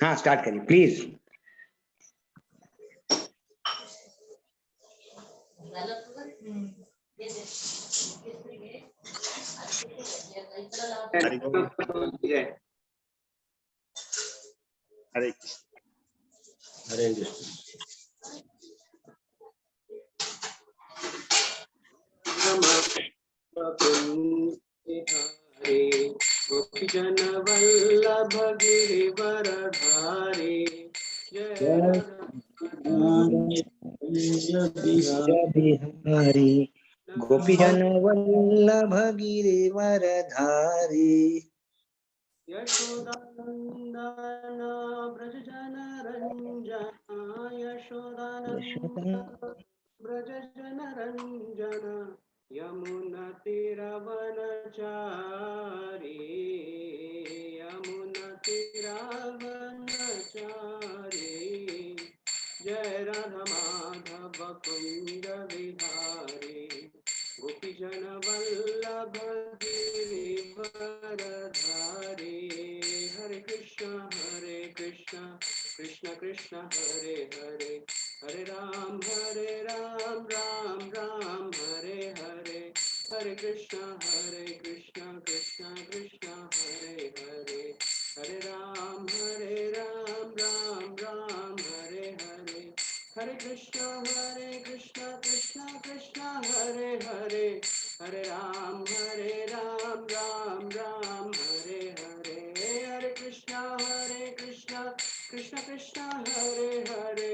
हाँ स्टार्ट करिए प्लीज। हरे हरे गोपीजन वल्लभ गिरिवरधारी बिहारी गोपीजन वल्लभ गिरिवरधारी यशोदानंदन ब्रजजन रंजना यशोदानंदन ब्रजजन रंजन यमुनतिरवनचारी यमुनतिरवनचारी जय राधा माधव कुंज विहारी गोपीजन वल्लभ गिरिवरधारी हरे कृष्ण कृष्ण कृष्ण हरे हरे हरे राम राम राम हरे हरे हरे कृष्ण कृष्ण कृष्ण हरे हरे हरे राम राम राम हरे हरे हरे कृष्ण कृष्ण कृष्ण हरे हरे हरे राम राम हरे हरे हरे कृष्ण कृष्ण कृष्ण हरे हरे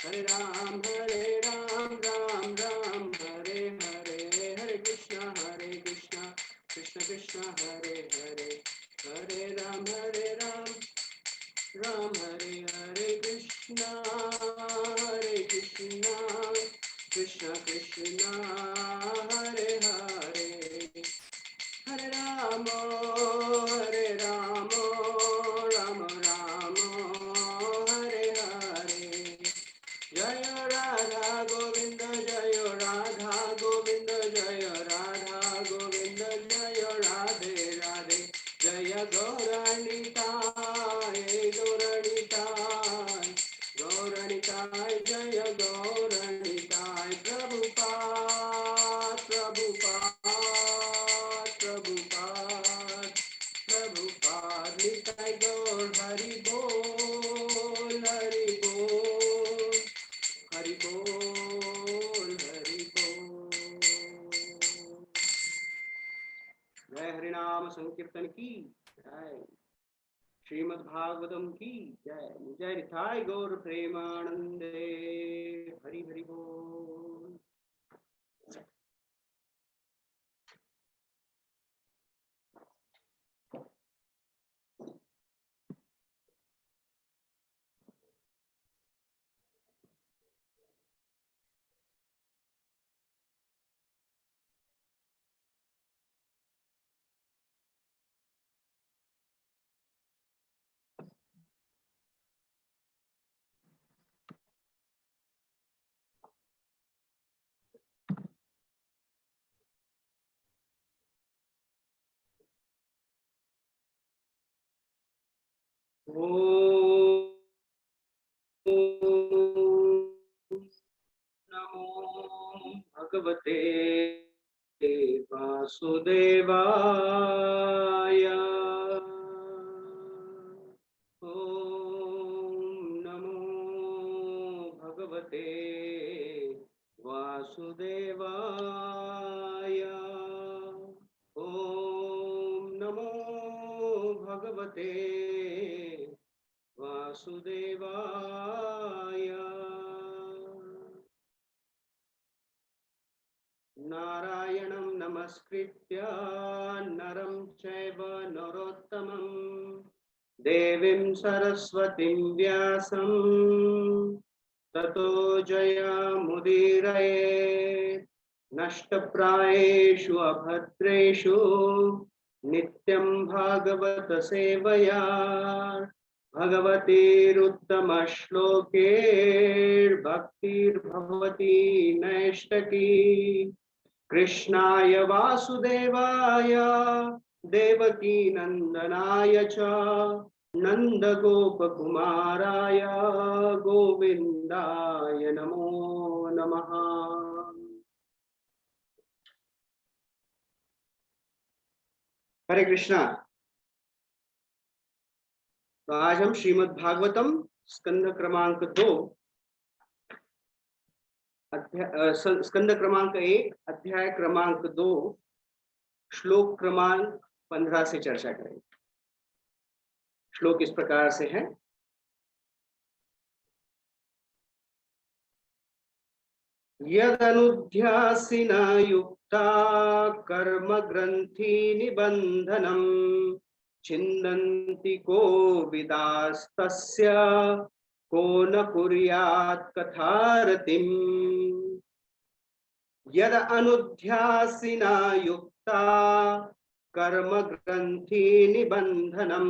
हरे राम हरे राम राम हरे हरे हरे कृष्ण कृष्ण कृष्ण हरे हरे हरे राम राम हरे हरे कृष्ण कृष्ण कृष्ण हरे हरे हरे राम राम राम हरे हरे जय राधा गोविंद जय राधा गोविंद जय राधा गोविंद जय राधे राधे जय गौरणिताय गौरणिताय जय गौरणिताय प्रभुपाद निताय गौर हरि बोल हरि बोल हरि बोल हरि बोल। जय हरिनाम संकीर्तन की जय श्रीमद् भागवतम की जय जय निताय गौर प्रेमानंदे हरि हरि बोल। नमो भगवते वासुदेवाय नमो भगवते वासुदेवाय नमो भगवते वासुदेवाय नारायणं नमस्कृत्य नरं चैव नरोत्तमं देवीं सरस्वतीं व्यासं ततो जयमुदीरये नष्टप्रायेषु अभद्रेषु नित्यं भागवत सेवया भगवतीरुत्तम श्लोकेर्भक्तिर्भवती नैष्टकी कृष्णाय वासुदेवाय देवकी नंदनाय च नंदगोपकुमाराय गोविंदाय नमो नमः। हरे कृष्णा। तो आज हम श्रीमद् भागवतम स्कंद क्रमांक 2 स्कंद क्रमांक 1 अध्याय क्रमांक 2 श्लोक क्रमांक 15 से चर्चा करेंगे। श्लोक इस प्रकार से है। यदनुध्यासिना युक्ता कर्म ग्रंथि निबंधनम छिन्दन्ति को विदास्तस्य को न कुर्यात् कथारतिम्। यद अनुध्यासिना युक्ता कर्म ग्रंथि निबंधनम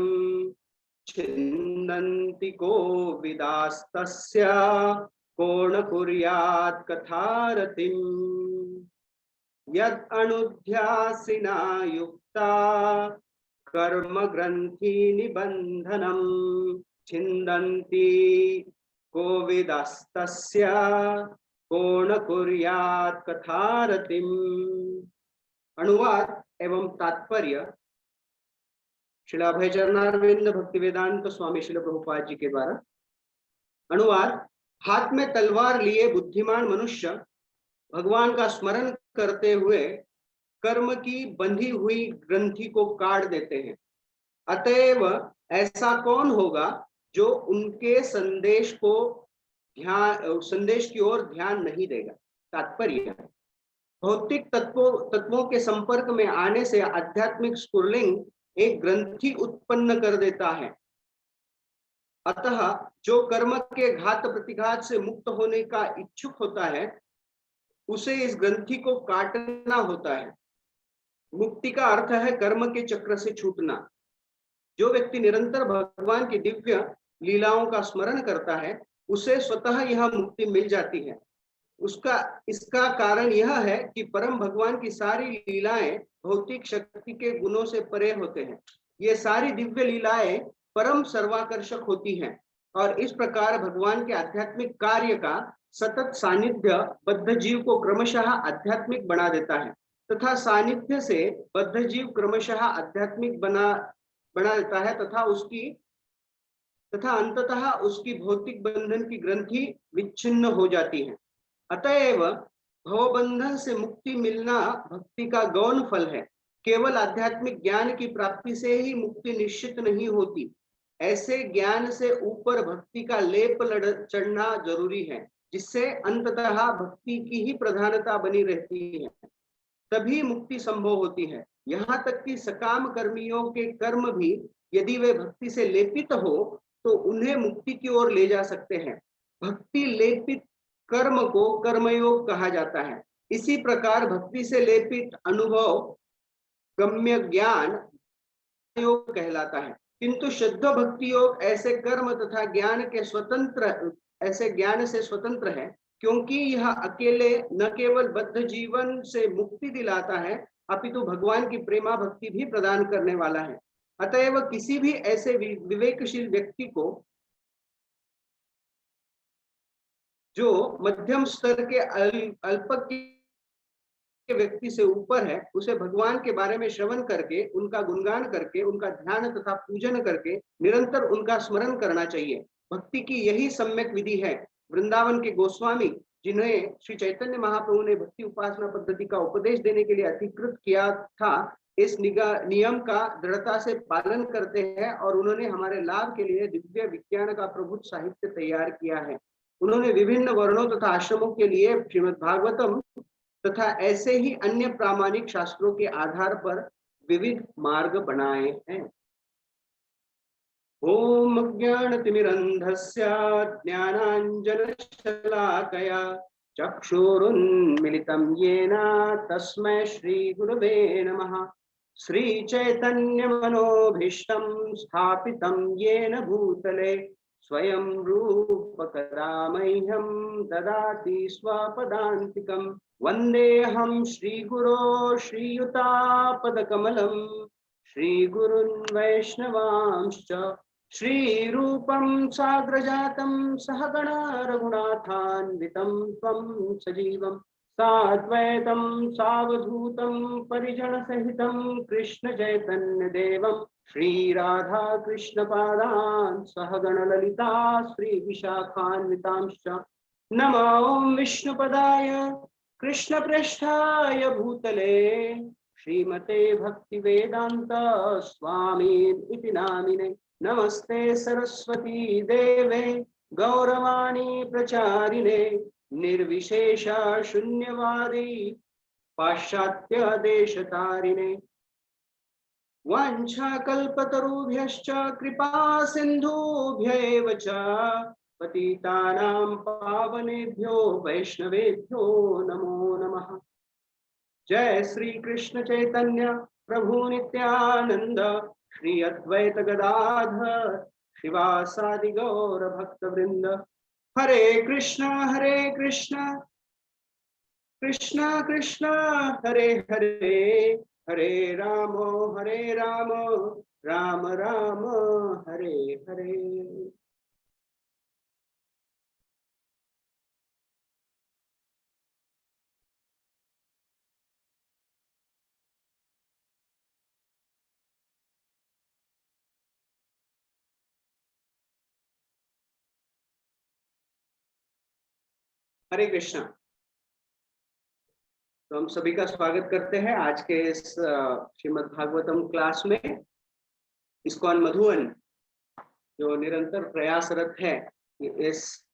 छिन्दन्ति को विदास्तस्य को न कुर्यात् कथारतिम्। यद अनुध्यासिना युक्ता कर्म ग्रंथि निबंधनम छिन्दन्ति कोविदस्तस्य को न कुर्यात् कथारतिम्। अनुवाद एवं तात्पर्य श्रील अभयचरणारविंद भक्तिवेदांत स्वामी श्रील प्रभुपाद जी के द्वारा। अनुवाद। हाथ में तलवार लिए बुद्धिमान मनुष्य भगवान का स्मरण करते हुए कर्म की बंधी हुई ग्रंथि को काट देते हैं। अतएव ऐसा कौन होगा जो उनके संदेश की ओर ध्यान नहीं देगा। तात्पर्य। भौतिक तत्वों के संपर्क में आने से आध्यात्मिक स्फुरलिंग एक ग्रंथि उत्पन्न कर देता है। अतः जो कर्म के घात प्रतिघात से मुक्त होने का इच्छुक होता है उसे इस ग्रंथि को काटना होता है। मुक्ति का अर्थ है कर्म के चक्र से छूटना। जो व्यक्ति निरंतर भगवान की दिव्य लीलाओं का स्मरण करता है उसे स्वतः यह मुक्ति मिल जाती है। इसका कारण यह है कि परम भगवान की सारी लीलाएं भौतिक शक्ति के गुणों से परे होते हैं। ये सारी दिव्य लीलाएं परम सर्वाकर्षक होती हैं और इस प्रकार भगवान के आध्यात्मिक कार्य का सतत सानिध्य बद्ध जीव को क्रमशः आध्यात्मिक बना देता है तथा सानिध्य से बद्ध जीव क्रमशः आध्यात्मिक बना देता है तथा अंततः उसकी भौतिक बंधन की ग्रंथि विच्छिन्न हो जाती है। अतएव भवबंधन से मुक्ति मिलना भक्ति का गौण फल है। केवल आध्यात्मिक ज्ञान की प्राप्ति से ही मुक्ति निश्चित नहीं होती। ऐसे ज्ञान से ऊपर भक्ति का लेप चढ़ना जरूरी है जिससे अंततः भक्ति की ही प्रधानता बनी रहती है। तभी मुक्ति संभव होती है। यहाँ तक कि सकाम कर्मियों के कर्म भी यदि वे भक्ति से लेपित हो तो उन्हें मुक्ति की ओर ले जा सकते हैं। भक्ति लेपित कर्म को कर्मयोग कहा जाता है। इसी प्रकार भक्ति से लेपित अनुभव गम्य ज्ञान योग कहलाता है। किंतु शुद्ध भक्ति योग ऐसे कर्म तथा ज्ञान से स्वतंत्र है क्योंकि यह अकेले न केवल बद्ध जीवन से मुक्ति दिलाता है अपितु भगवान की प्रेमा भक्ति भी प्रदान करने वाला है। अतएव किसी भी ऐसे विवेकशील व्यक्ति को जो मध्यम स्तर के अल्पज्ञ व्यक्ति से ऊपर है उसे भगवान के बारे में श्रवण करके उनका गुणगान करके उनका ध्यान तथा पूजन करके निरंतर उनका स्मरण करना चाहिए। भक्ति की यही सम्यक विधि है। वृंदावन के गोस्वामी जिन्हें श्री चैतन्य महाप्रभु ने भक्ति उपासना पद्धति का उपदेश देने के लिए अधिकृत किया था इस नियम का दृढ़ता से पालन करते हैं और उन्होंने हमारे लाभ के लिए दिव्य विज्ञान का प्रभुत्व साहित्य तैयार किया है। उन्होंने विभिन्न वर्णों तथा आश्रमों के लिए श्रीमद् भागवतम तथा ऐसे ही अन्य प्रामाणिक शास्त्रों के आधार पर विविध मार्ग बनाए हैं। ओम अज्ञानतिमिरन्धस्य ज्ञानाञ्जनशलाकया चक्षुरुन्मिलितं येन तस्मै श्रीगुरवे नमः। श्री चैतन्य मनोभीष्टं स्थापितं येन भूतले स्वयं रूप कदा मह्यं ददाति स्वपदान्तिकं। वन्देऽहं श्रीगुरो श्रीयुतापदकमलं श्रीगुरुन् वैष्णवांश्च श्रीरूपं साग्रजातं सहगणा रघुनाथान्वितं त्वं सजीवं साद्वैतं सावधूतं परिजनसहितं कृष्ण चैतन्य देवं श्री राधा कृष्ण पादान् सहगण ललिता श्री विशाखान्वितांश्च नमो विष्णुपदाय कृष्ण पृष्ठाय भूतले श्रीमते भक्ति वेदांत स्वामी इति नामिने। नमस्ते सरस्वती देवे गौरवाणी प्रचारिणे निर्विशेष शून्यवादी पाश्चात्य देशतारिणे। वाञ्छाकल्पतरुभ्यश्च कृपा सिन्धुभ्यैव च पतितानां पावनेभ्यो वैष्णवेभ्यो नमो नमः। जय श्री कृष्ण चैतन्य प्रभु नित्यानंद श्री अद्वैत गदाधर शिवासादि गौर भक्त वृंद। हरे कृष्ण कृष्ण कृष्ण हरे हरे हरे राम राम राम हरे हरे। हरे कृष्णा। तो हम सभी का स्वागत करते हैं आज के इस श्रीमद् भागवतम क्लास में। इस्कॉन मधुवन जो निरंतर प्रयासरत है कि इस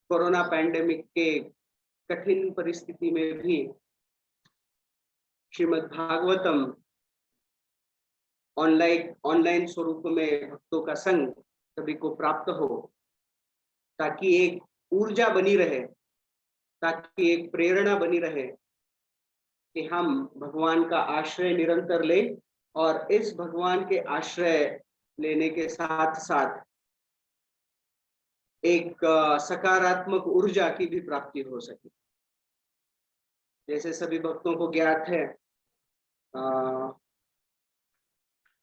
कोरोना पैंडेमिक के कठिन परिस्थिति में भी श्रीमद् भागवतम ऑनलाइन स्वरूप में भक्तों का संग सभी को प्राप्त हो, ताकि एक ऊर्जा बनी रहे, ताकि एक प्रेरणा बनी रहे कि हम भगवान का आश्रय निरंतर ले और इस भगवान के आश्रय लेने के साथ साथ एक सकारात्मक ऊर्जा की भी प्राप्ति हो सके। जैसे सभी भक्तों को ज्ञात है,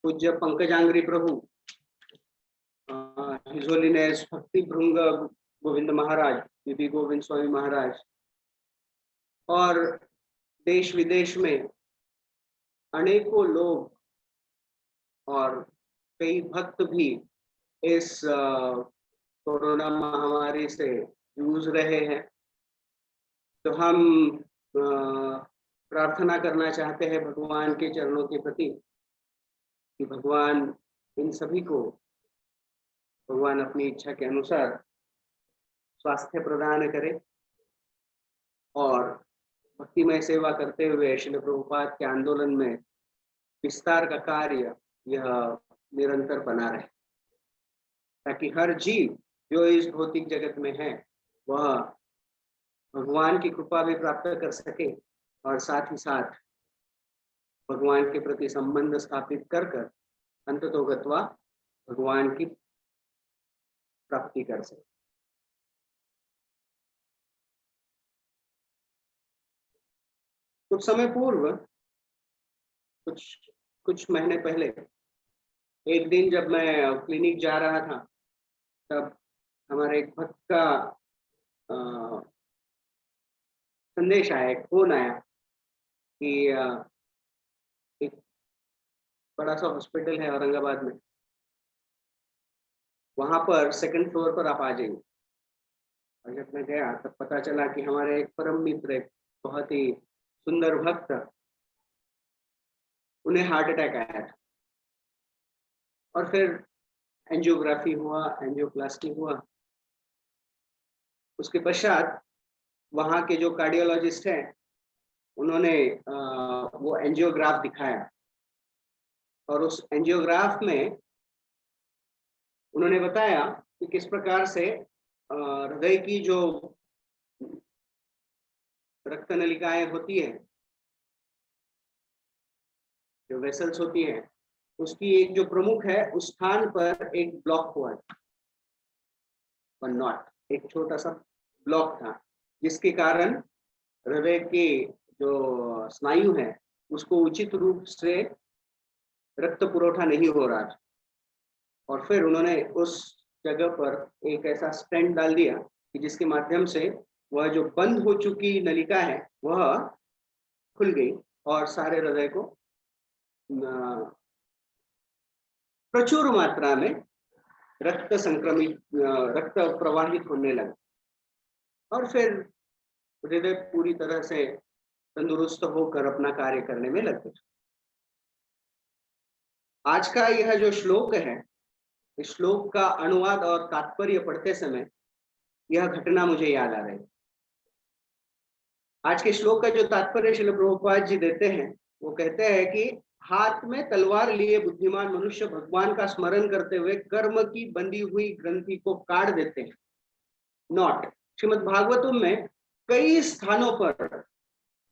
पूज्य पंकजांग्री प्रभु हिज होलीनेस भक्ति भृंग गोविंद महाराज, बीबी गोविंद स्वामी महाराज और देश विदेश में अनेकों लोग और कई भक्त भी इस कोरोना महामारी से जूझ रहे हैं। तो हम प्रार्थना करना चाहते हैं भगवान के चरणों के प्रति कि भगवान इन सभी को भगवान अपनी इच्छा के अनुसार स्वास्थ्य प्रदान करे और भक्तिमय सेवा करते हुए श्रील प्रभुपाद के आंदोलन में विस्तार का कार्य यह निरंतर बना रहे, ताकि हर जीव जो इस भौतिक जगत में है वह भगवान की कृपा भी प्राप्त कर सके और साथ ही साथ भगवान के प्रति संबंध स्थापित कर अंततोगत्वा भगवान की प्राप्ति कर सके। कुछ समय पूर्व, कुछ महीने पहले एक दिन जब मैं क्लिनिक जा रहा था, तब हमारे एक भक्त का संदेश आया, एक फोन आया कि एक बड़ा सा हॉस्पिटल है औरंगाबाद में, वहां पर सेकंड फ्लोर पर आप आ जाइए। और जब मैं गया तब पता चला कि हमारे एक परम मित्र, एक बहुत ही सुंदर भक्त, उन्हें हार्ट अटैक आया था और फिर एंजियोग्राफी हुआ, एंजियोप्लास्टी हुआ। उसके पश्चात वहाँ के जो कार्डियोलॉजिस्ट हैं उन्होंने वो एंजियोग्राफ दिखाया और उस एंजियोग्राफ में उन्होंने बताया कि किस प्रकार से हृदय की जो रक्त नलिकाएं होती है जो वेसल्स होती हैं, उसकी एक जो प्रमुख है उस स्थान पर एक ब्लॉक हुआ और नॉट एक छोटा सा ब्लॉक था, जिसके कारण हृदय के जो स्नायु है उसको उचित रूप से रक्त पुरवठा नहीं हो रहा था। और फिर उन्होंने उस जगह पर एक ऐसा स्टेंट डाल दिया कि जिसके माध्यम से वह जो बंद हो चुकी नलिका है वह खुल गई और सारे हृदय को प्रचुर मात्रा में रक्त प्रवाहित होने लगा और फिर हृदय पूरी तरह से तंदुरुस्त होकर अपना कार्य करने में लग गया। आज का यह जो श्लोक है, इस श्लोक का अनुवाद और तात्पर्य पढ़ते समय यह घटना मुझे याद आ रही। आज के श्लोक का जो तात्पर्य श्रील प्रभुपाद जी देते हैं, वो कहते हैं कि हाथ में तलवार लिए बुद्धिमान मनुष्य भगवान का स्मरण करते हुए कर्म की बंधी हुई ग्रंथि को काट देते हैं। नॉट श्रीमद् भागवतम में कई स्थानों पर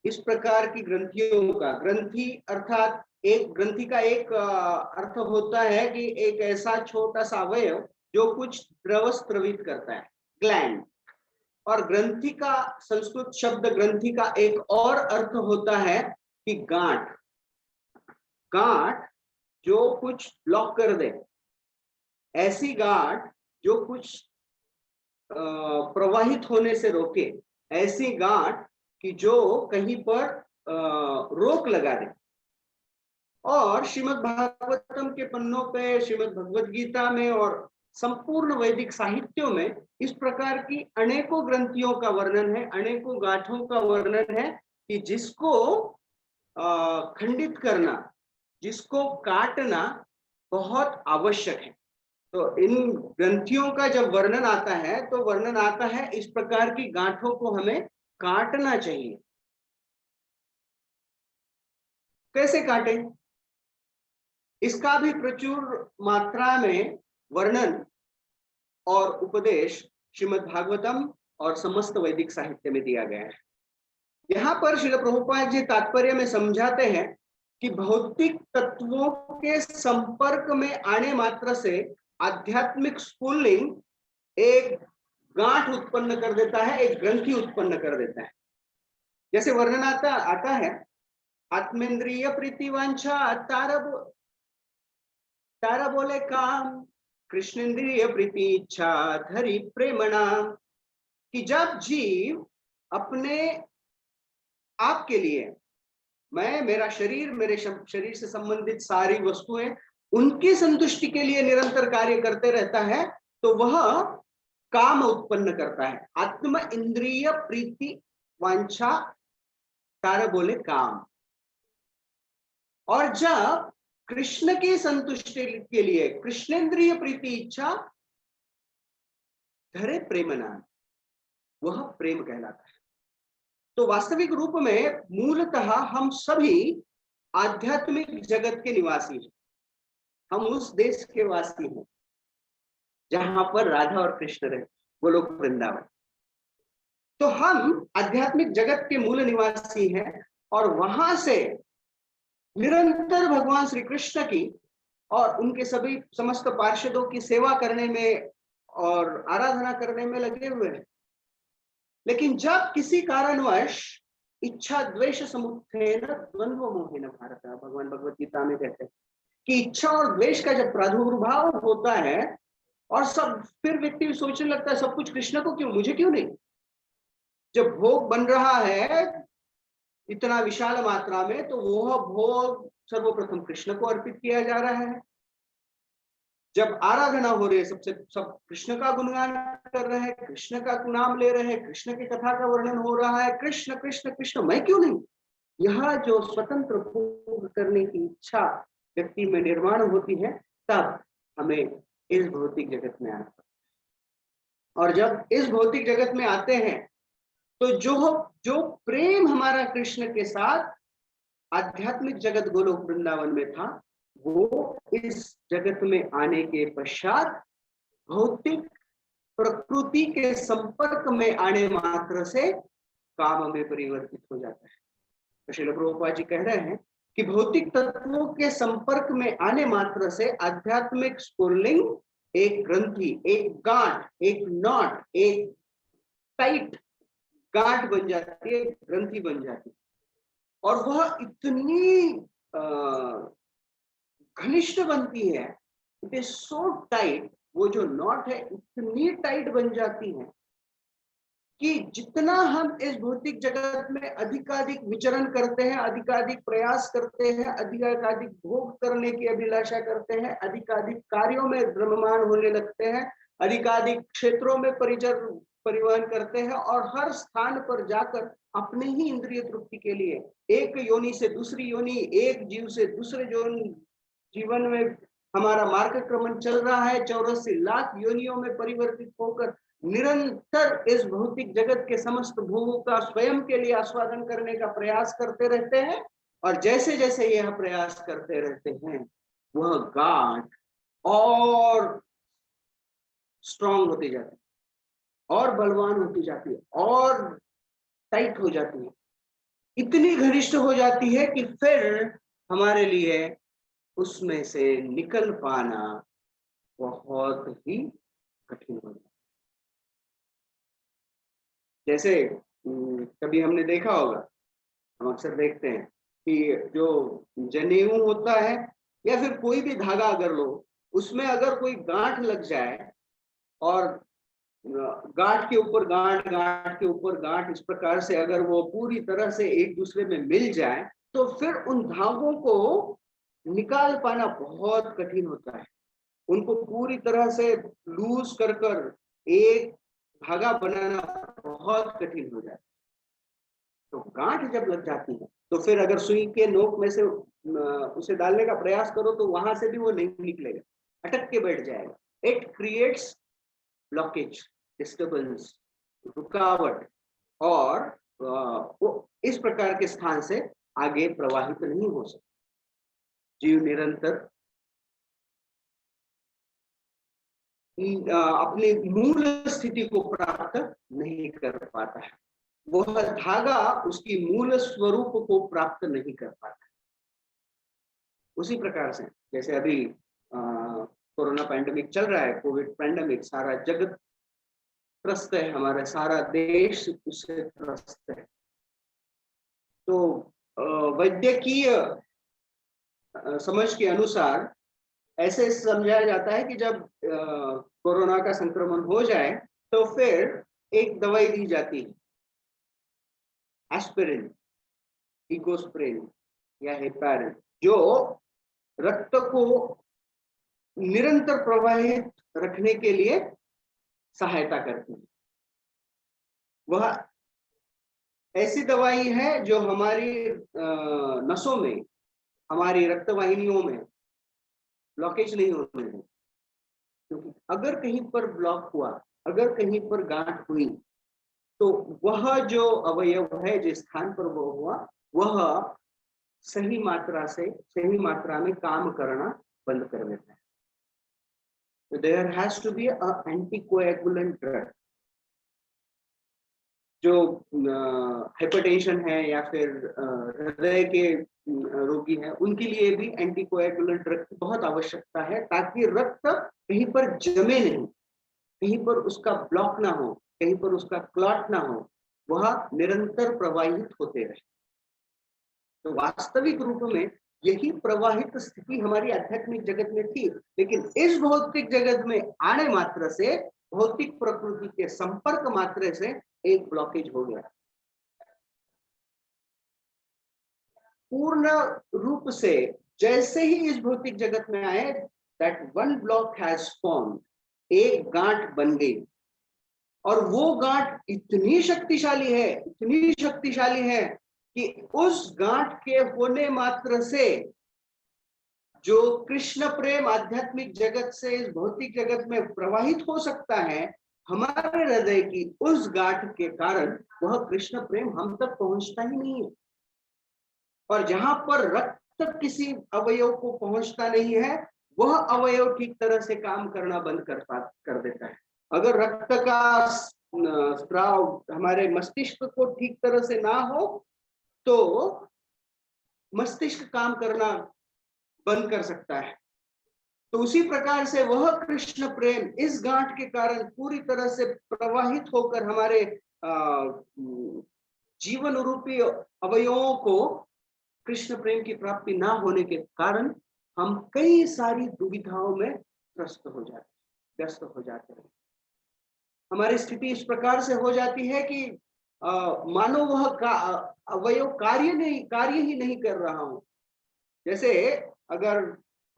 इस प्रकार की ग्रंथियों का, ग्रंथि अर्थात एक ग्रंथि का एक अर्थ होता है कि एक ऐसा छोटा सा अवयव जो कुछ द्रव स्रवित करता है, ग्लैंड। और ग्रंथि का संस्कृत शब्द ग्रंथि का एक और अर्थ होता है कि गांठ। गांठ जो कुछ ब्लॉक कर दे, ऐसी गांठ जो कुछ प्रवाहित होने से रोके, ऐसी गांठ कि जो कहीं पर रोक लगा दे। और श्रीमद् भागवतम के पन्नों पे, श्रीमद् भगवद गीता में और संपूर्ण वैदिक साहित्यों में इस प्रकार की अनेकों ग्रंथियों का वर्णन है, अनेकों गांठों का वर्णन है कि जिसको खंडित करना, जिसको काटना बहुत आवश्यक है। तो इन ग्रंथियों का जब वर्णन आता है तो वर्णन आता है इस प्रकार की गांठों को हमें काटना चाहिए। कैसे काटें, इसका भी प्रचुर मात्रा में वर्णन और उपदेश श्रीमद् भागवतम और समस्त वैदिक साहित्य में दिया गया है। यहाँ पर श्रील प्रभुपाद जी तात्पर्य में समझाते हैं कि भौतिक तत्वों के संपर्क में आने मात्र से आध्यात्मिक स्फुल्लिंग एक गांठ उत्पन्न कर देता है, एक ग्रंथि उत्पन्न कर देता है। जैसे वर्णन आता है, आत्मेंद्रिय प्रीतिवांछा तारा बोले काम, कृष्णेंद्रिय प्रीति इच्छा धरी प्रेमणा। कि जब जीव अपने आप के लिए, मैं, मेरा शरीर, मेरे शरीर से संबंधित सारी वस्तुएं, उनकी संतुष्टि के लिए निरंतर कार्य करते रहता है तो वह काम उत्पन्न करता है। आत्म इंद्रिय प्रीति वांछा तारा बोले काम। और जब कृष्ण की संतुष्टि के लिए कृष्णेंद्रिय प्रीति इच्छा धरे प्रेमना, वह प्रेम कहलाता है। तो वास्तविक रूप में मूलतः हम सभी आध्यात्मिक जगत के निवासी हैं। हम उस देश के वासी हैं जहां पर राधा और कृष्ण रहे, गोलोक वृंदावन। तो हम आध्यात्मिक जगत के मूल निवासी हैं और वहां से निरंतर भगवान श्री कृष्ण की और उनके सभी समस्त पार्षदों की सेवा करने में और आराधना करने में लगे हुए हैं। लेकिन जब किसी कारणवश इच्छा द्वेष समुत्थेन द्वंद्व मोहेन भारत, भगवान भगवत गीता में कहते हैं कि इच्छा और द्वेष का जब प्रादुर्भाव होता है और सब, फिर व्यक्ति सोचने लगता है सब कुछ कृष्ण को क्यों, मुझे क्यों नहीं। जब भोग बन रहा है इतना विशाल मात्रा में, तो वह भोग सर्वप्रथम कृष्ण को अर्पित किया जा रहा है। जब आराधना हो रही है, सब कृष्ण का गुणगान कर रहे हैं, कृष्ण का नाम ले रहे हैं, कृष्ण की कथा का वर्णन हो रहा है, कृष्ण कृष्ण कृष्ण, मैं क्यों नहीं। यह जो स्वतंत्र भोग करने की इच्छा व्यक्ति में निर्माण होती है, तब हमें इस भौतिक जगत में आना पड़ता है। और जब इस भौतिक जगत में आते हैं तो जो प्रेम हमारा कृष्ण के साथ आध्यात्मिक जगत गोलोक वृंदावन में था, वो इस जगत में आने के पश्चात भौतिक प्रकृति के संपर्क में आने मात्र से काम में परिवर्तित हो जाता है। तो श्रील प्रभुपाद जी कह रहे हैं कि भौतिक तत्वों के संपर्क में आने मात्र से आध्यात्मिक स्फुरलिंग एक ग्रंथि, एक गांठ, एक नॉट, एक टाइट गांठ बन जाती है, ग्रंथि बन जाती है, और वह इतनी घनिष्ठ बनती है, इट इज सो टाइट, वो जो नॉट है इतनी टाइट बन जाती है कि जितना हम इस भौतिक जगत में अधिकाधिक विचरण करते हैं, अधिकाधिक प्रयास करते हैं, अधिकाधिक भोग करने की अभिलाषा करते हैं, अधिकाधिक कार्यों में द्रव्यमान होने लगते हैं, अधिकाधिक क्षेत्रों में परिवहन करते हैं, और हर स्थान पर जाकर अपने ही इंद्रिय तृप्ति के लिए एक योनि से दूसरी योनि, एक जीव से दूसरे जीवन में हमारा मार्गक्रमण चल रहा है, 84 लाख योनियों में परिवर्तित होकर निरंतर इस भौतिक जगत के समस्त भोगों का स्वयं के लिए आस्वादन करने का प्रयास करते रहते हैं। और जैसे जैसे यह प्रयास करते रहते हैं, वह गांठ और स्ट्रांग होती जाती है, और बलवान होती जाती है, और टाइट हो जाती है, इतनी घनिष्ठ हो जाती है कि फिर हमारे लिए उसमें से निकल पाना बहुत ही कठिन हो जाता है। जैसे कभी हमने देखा होगा, हम अक्सर देखते हैं कि जो जनेऊ होता है या फिर कोई भी धागा अगर लो, उसमें अगर कोई गांठ लग जाए और गांठ के ऊपर गांठ, गांठ के ऊपर गांठ, इस प्रकार से अगर वो पूरी तरह से एक दूसरे में मिल जाए, तो फिर उन धागों को निकाल पाना बहुत कठिन होता है। उनको पूरी तरह से लूज कर कर एक धागा बनाना बहुत कठिन हो जाता है। तो गांठ जब लग जाती है, तो फिर अगर सुई के नोक में से उसे डालने का प्रयास करो, तो वहां से भी वो नहीं निकलेगा, अटक के बैठ जाएगा। इट क्रिएट्स ब्लॉकेज, डिस्टर्बेंस, रुकावट, और वो इस प्रकार के स्थान से आगे प्रवाहित नहीं हो सकता। जीव निरंतर अपनी मूल स्थिति को प्राप्त नहीं कर पाता है, वह धागा उसकी मूल स्वरूप को प्राप्त नहीं कर पाता। उसी प्रकार से जैसे अभी कोरोना पैंडेमिक चल रहा है, कोविड पैंडेमिक, सारा जगत त्रस्त है, हमारा सारा देश उससे त्रस्त है। तो वैद्यकीय समझ के अनुसार ऐसे समझाया जाता है कि जब कोरोना का संक्रमण हो जाए, तो फिर एक दवाई दी जाती है, एस्पिरिन, इकोस्प्रिन या हेपारिन, जो रक्त को निरंतर प्रवाहित रखने के लिए सहायता करती है। वह ऐसी दवाई है जो हमारी नसों में, हमारी रक्तवाहिनियों में ब्लॉकेज नहीं होने देती, क्योंकि अगर कहीं पर ब्लॉक हुआ, अगर कहीं पर गांठ हुई, तो वह जो अवयव है, जिस स्थान पर वो हुआ, वह सही मात्रा से, सही मात्रा में काम करना बंद कर देता है। तो there has to be a anticoagulant drug. जो हाइपरटेंशन है या फिर हृदय के रोगी हैं, उनके लिए भी एंटीकोएगुलेंट ड्रग की बहुत आवश्यकता है, ताकि रक्त कहीं पर जमे नहीं, कहीं पर उसका ब्लॉक ना हो, कहीं पर उसका क्लॉट ना हो, वह निरंतर प्रवाहित होते रहे। तो वास्तविक रूप में यही प्रवाहित स्थिति हमारी आध्यात्मिक जगत में थी, लेकिन इस भौतिक जगत में आने मात्र से, भौतिक प्रकृति के संपर्क मात्र से एक ब्लॉकेज हो गया। पूर्ण रूप से जैसे ही इस भौतिक जगत में आए, that one block has formed, एक गांठ बन गई, और वो गांठ इतनी शक्तिशाली है, इतनी शक्तिशाली है कि उस गांठ के होने मात्र से जो कृष्ण प्रेम आध्यात्मिक जगत से इस भौतिक जगत में प्रवाहित हो सकता है, हमारे हृदय की उस गांठ के कारण वह कृष्ण प्रेम हम तक पहुंचता ही नहीं है। और जहां पर रक्त किसी अवयव को पहुंचता नहीं है, वह अवयव ठीक तरह से काम करना बंद कर देता है। अगर रक्त का स्राव हमारे मस्तिष्क को ठीक तरह से ना हो, तो मस्तिष्क काम करना बंद कर सकता है। तो उसी प्रकार से वह कृष्ण प्रेम इस गांठ के कारण पूरी तरह से प्रवाहित होकर हमारे जीवन रूपी अवयवों को कृष्ण प्रेम की प्राप्ति ना होने के कारण हम कई सारी दुविधाओं में ग्रस्त हो जाते हैं, व्यस्त हो जाते हैं। हमारी स्थिति इस प्रकार से हो जाती है कि मानो वह अवयव कार्य ही नहीं कर रहा हो। जैसे अगर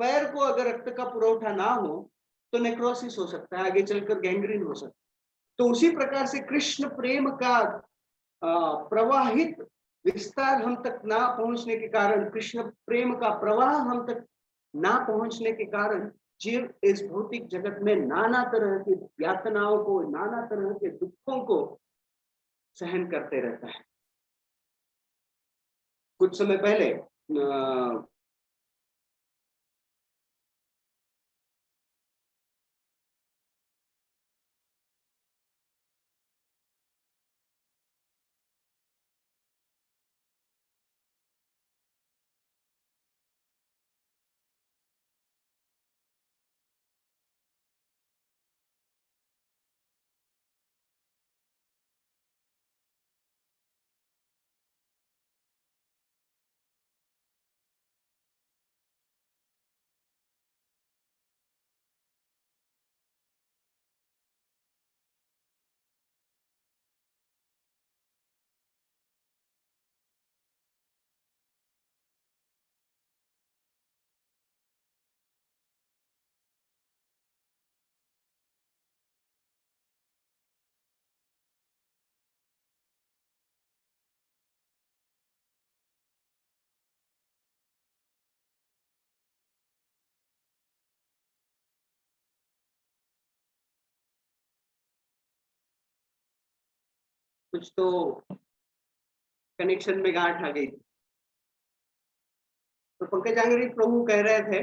पैर को अगर रक्त का पुरवठा ना हो तो नेक्रोसिस हो सकता है, आगे चलकर गैंग्रीन हो सकता है। तो उसी प्रकार से कृष्ण प्रेम का प्रवाहित विस्तार हम तक ना पहुंचने के कारण, कृष्ण प्रेम का प्रवाह हम तक ना पहुंचने के कारण जीव इस भौतिक जगत में नाना तरह की यातनाओं को, नाना तरह के दुखों को सहन करते रहता है। कुछ समय पहले कुछ तो कनेक्शन में गांठ आ गई। तो पंकज आंगरी प्रभु कह रहे थे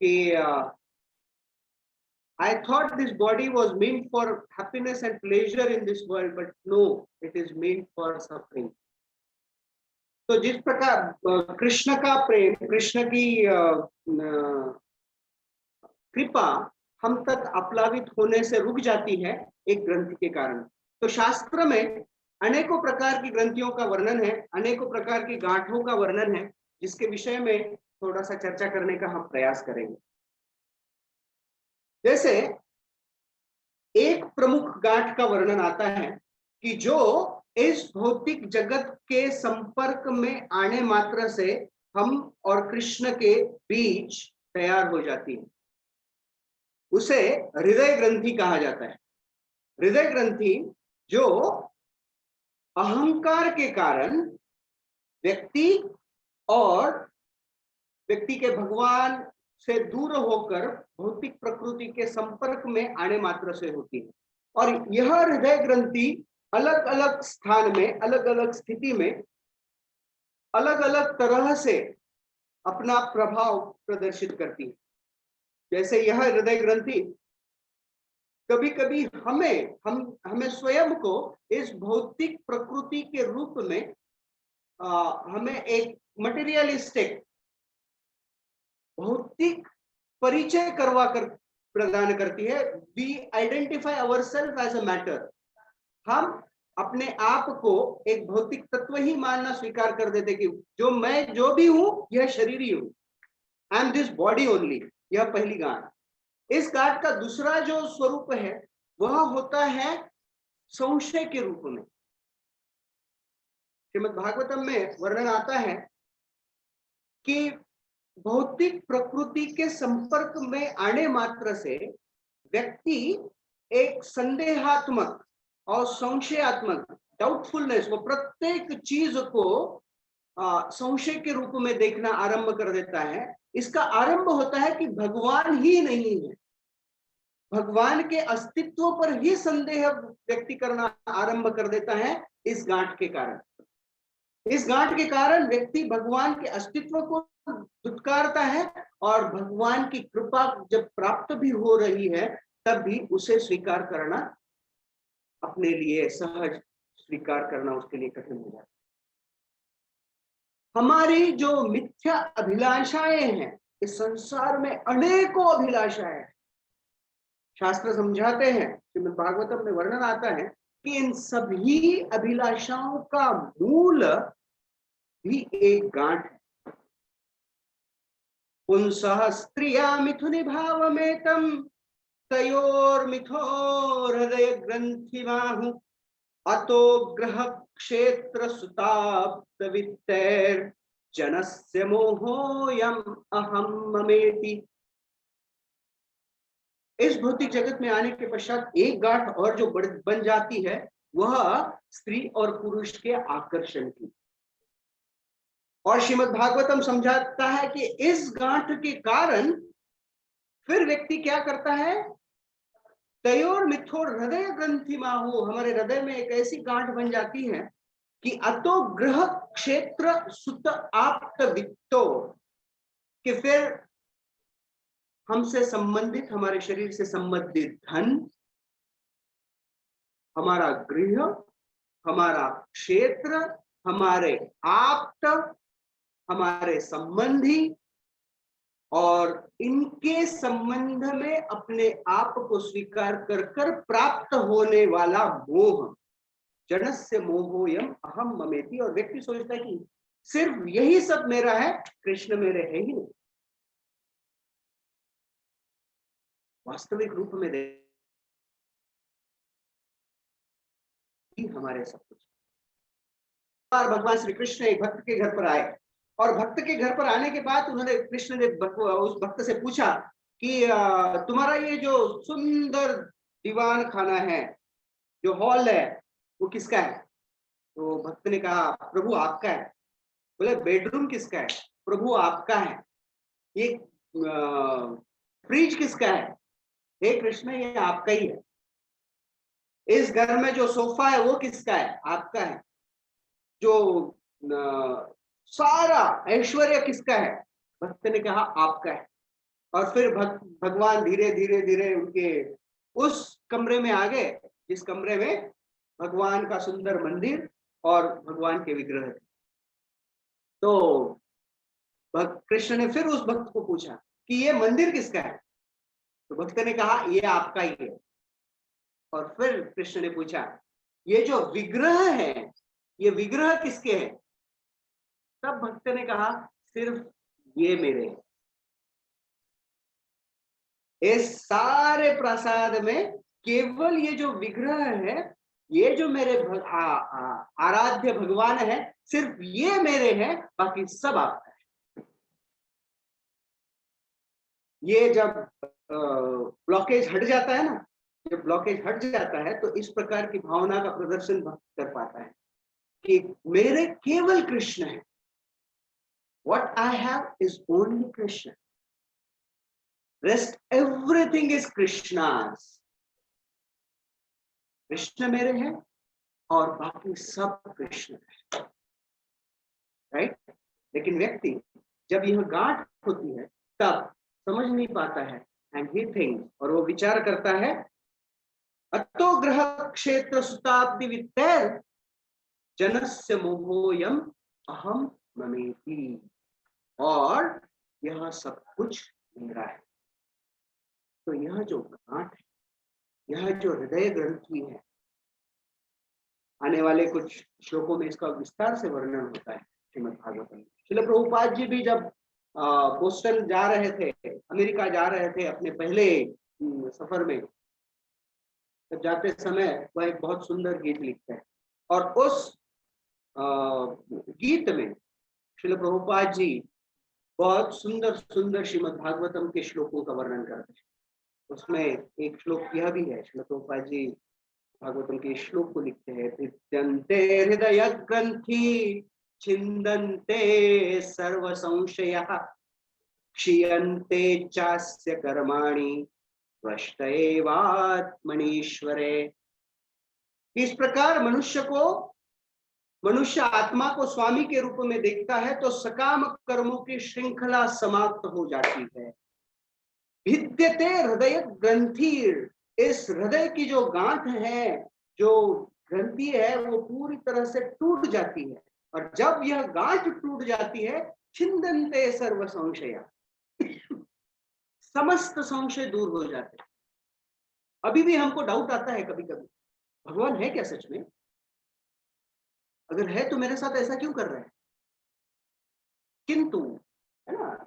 कि I thought this body was meant for happiness and pleasure in this world, but no, it is meant for suffering. तो जिस प्रकार कृष्ण का प्रेम, कृष्ण की कृपा हम तक अपलावित होने से रुक जाती है एक ग्रंथि के कारण। तो शास्त्र में अनेकों प्रकार की ग्रंथियों का वर्णन है, अनेकों प्रकार की गांठों का वर्णन है, जिसके विषय में थोड़ा सा चर्चा करने का हम प्रयास करेंगे। जैसे एक प्रमुख गांठ का वर्णन आता है कि जो इस भौतिक जगत के संपर्क में आने मात्र से हम और कृष्ण के बीच तैयार हो जाती है, उसे हृदय ग्रंथि कहा जाता है। हृदय ग्रंथि जो अहंकार के कारण व्यक्ति और व्यक्ति के भगवान से दूर होकर भौतिक प्रकृति के संपर्क में आने मात्र से होती है। और यह हृदय ग्रंथि अलग अलग स्थान में, अलग अलग स्थिति में, अलग अलग तरह से अपना प्रभाव प्रदर्शित करती है। जैसे यह हृदय ग्रंथि कभी कभी हमें स्वयं को इस भौतिक प्रकृति के रूप में हमें एक मटेरियलिस्टिक भौतिक परिचय करवा कर प्रदान करती है। We identify ourselves as a matter. हम अपने आप को एक भौतिक तत्व ही मानना स्वीकार कर देते कि मैं जो भी हूं यह शरीर ही हूं, I am this body only. यह पहली गांठ। इस गांठ का दूसरा जो स्वरूप है वह होता है संशय के रूप में। श्रीमद् भागवतम में वर्णन आता है कि भौतिक प्रकृति के संपर्क में आने मात्र से व्यक्ति एक संदेहात्मक और संशयात्मक, डाउटफुलनेस, वो प्रत्येक चीज को संशय के रूप में देखना आरंभ कर देता है। इसका आरंभ होता है कि भगवान ही नहीं है, भगवान के अस्तित्व पर ही संदेह व्यक्ति करना आरंभ कर देता है। इस गांठ के कारण, इस गांठ के कारण व्यक्ति भगवान के अस्तित्व को धुतकारता है और भगवान की कृपा जब प्राप्त भी हो रही है तब भी उसे स्वीकार करना, अपने लिए सहज स्वीकार करना उसके लिए कठिन हो जाता है। हमारी जो मिथ्या अभिलाषाएं हैं, इस संसार में अनेकों अभिलाषाएं हैं। शास्त्र समझाते हैं, श्रीमद् भागवतम में वर्णन आता है कि इन सभी अभिलाषाओं का मूल भी एक गांठ है। पुंसः स्त्रिया मिथुनि भावमेतं तयोर्मिथो हृदय ग्रंथिमाहु अतो ग्रह क्षेत्र सुताप्त वित्तैर जनस्य मोहोयम अहम ममेति। इस भौतिक जगत में आने के पश्चात एक गांठ और जो बन जाती है, वह स्त्री और पुरुष के आकर्षण की। और श्रीमद् भागवतम समझाता है कि इस गांठ के कारण फिर व्यक्ति क्या करता है, तयोर मिथोर हृदय ग्रंथि माहु, हमारे हृदय में एक ऐसी गांठ बन जाती है कि अतो ग्रह क्षेत्र सुत आप्त वित्तो, कि फिर हमसे संबंधित, हमारे शरीर से संबंधित धन, हमारा गृह, हमारा क्षेत्र, हमारे आप्त, हमारे संबंधी और इनके संबंध में अपने आप को स्वीकार कर कर प्राप्त होने वाला मोह, जनस्य मोहोयम अहम ममेति। और व्यक्ति सोचता है कि सिर्फ यही सब मेरा है, कृष्ण मेरे है ही नहीं। वास्तविक रूप में हमारे सब कुछ। भगवान श्री कृष्ण एक भक्त के घर पर आए, और भक्त के घर पर आने के बाद उन्होंने, कृष्ण ने उस भक्त से पूछा कि तुम्हारा ये जो सुंदर दीवान खाना है, जो हॉल है, वो किसका है? तो भक्त ने कहा, प्रभु आपका है। बोले, बेडरूम किसका है? प्रभु आपका है। ये फ्रिज किसका है? हे कृष्ण, ये आपका ही है। इस घर में जो सोफा है वो किसका है? आपका है। जो सारा ऐश्वर्य किसका है? भक्त ने कहा आपका है। और फिर भगवान धीरे धीरे धीरे उनके उस कमरे में आ गए जिस कमरे में भगवान का सुंदर मंदिर और भगवान के विग्रह थे। तो कृष्ण ने फिर उस भक्त को पूछा कि ये मंदिर किसका है? तो भक्त ने कहा ये आपका ही है। और फिर कृष्ण ने पूछा, ये जो विग्रह है, ये विग्रह किसके हैं? तब भक्त ने कहा, सिर्फ ये मेरे हैं। इस सारे प्रसाद में केवल ये जो विग्रह है, ये जो मेरे आराध्य भगवान है, सिर्फ ये मेरे हैं, बाकी सब आपका है। ये जब ब्लॉकेज हट जाता है ना, जब ब्लॉकेज हट जाता है तो इस प्रकार की भावना का प्रदर्शन भक्त कर पाता है कि मेरे केवल कृष्ण है। What I have is only Krishna. Rest everything is Krishna's. Krishna मेरे हैं और बाकी सब कृष्ण है, राइट? लेकिन व्यक्ति जब यह गांठ होती है तब समझ नहीं पाता है, एंड ही थिंक्स, और वो विचार करता है, अतो ग्रह क्षेत्र सुताब्दि वित्तैर जनस्य मोहोयम अहम ममेति, और यह सब कुछ मेरा है। तो यह जो गांठ है, यह जो हृदय ग्रंथि है, आने वाले कुछ श्लोकों में इसका विस्तार से वर्णन होता है श्रीमद् भागवतम में। श्रील प्रभुपाद जी भी जब बोस्टन जा रहे थे, अमेरिका जा रहे थे अपने पहले सफर में, तब जाते समय वह एक बहुत सुंदर गीत लिखते हैं, और उस गीत में श्रील प्रभुपाद जी बहुत सुंदर सुंदर श्रीमद् भागवतम के श्लोकों का वर्णन करते हैं। उसमें एक श्लोक यह भी है, श्रील प्रभुपाद जी भागवतम के श्लोक को लिखते हैं, भिद्यन्ते हृदय ग्रंथि छिन्दन्ते सर्व संशयः क्षीयन्ते चास्य कर्माणि त्वष्टैवात्मनीश्वरे। इस प्रकार मनुष्य आत्मा को स्वामी के रूप में देखता है तो सकाम कर्मों की श्रृंखला समाप्त हो जाती है। भिद्यते हृदय ग्रंथि, इस हृदय की जो गांठ है, जो ग्रंथि है, वो पूरी तरह से टूट जाती है। और जब यह गांठ टूट जाती है, छिंदन्ते सर्व संशय, समस्त संशय दूर हो जाते हैं। अभी भी हमको डाउट आता है कभी कभी, भगवान है क्या सच में? अगर है तो मेरे साथ ऐसा क्यों कर रहे हैं? किंतु, है ना,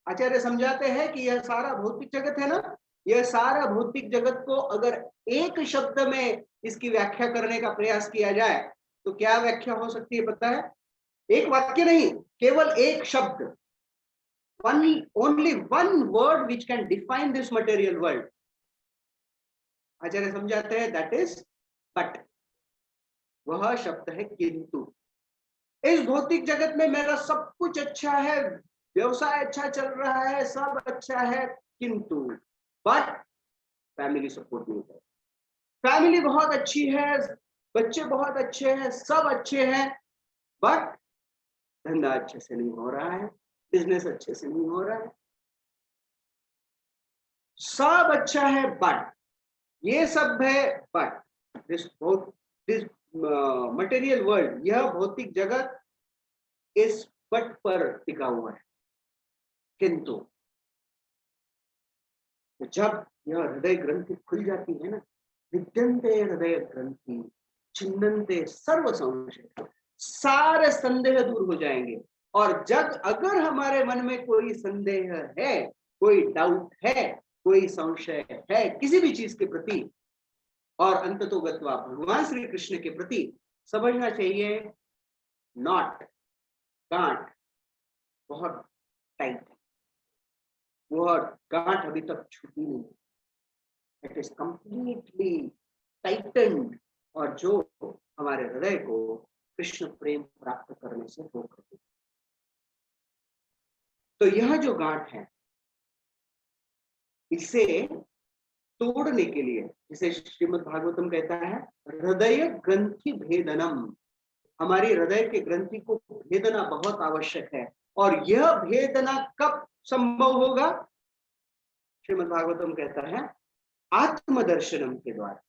आचार्य समझाते हैं कि यह सारा भौतिक जगत है ना, यह सारा भौतिक जगत को अगर एक शब्द में इसकी व्याख्या करने का प्रयास किया जाए तो क्या व्याख्या हो सकती है पता है? एक वाक्य नहीं, केवल एक शब्द, only one word which can define this material world. आचार्य समझाते हैं दैट इज बट। वह शब्द है किंतु। इस भौतिक जगत में मेरा सब कुछ अच्छा है, व्यवसाय अच्छा चल रहा है, सब अच्छा है, किंतु बट फैमिली सपोर्ट नहीं है। फैमिली बहुत अच्छी है, बच्चे बहुत अच्छे हैं, सब अच्छे हैं, बट धंधा अच्छे से नहीं हो रहा है, बिजनेस अच्छे से नहीं हो रहा है। सब अच्छा है बट, ये सब है बट, दिस मटेरियल वर्ल्ड, यह भौतिक जगत इस बट पर टिका हुआ है। किंतु जब यह हृदय ग्रंथि खुल जाती है ना, विद्यन्ते हृदय ग्रंथि छिन्नन्ते सर्व संशय, सारे संदेह दूर हो जाएंगे। और जब अगर हमारे मन में कोई संदेह है, कोई डाउट है, कोई संशय है किसी भी चीज के प्रति, और अंततोगत्वा भगवान श्री कृष्ण के प्रति, समझना चाहिए नॉट, गांठ बहुत टाइट है, वह गांठ अभी तक छूटी नहीं, इट इज कंप्लीटली टाइटन्ड, और जो हमारे हृदय को कृष्ण प्रेम प्राप्त करने से रोक देती है। तो यह जो गांठ है, इसे तोड़ने के लिए, जिसे श्रीमद् भागवतम कहता है हृदय ग्रंथि भेदनम, हमारी हृदय के ग्रंथि को भेदना बहुत आवश्यक है। और यह भेदना कब संभव होगा? श्रीमद् भागवतम कहता है आत्मदर्शनम के द्वारा।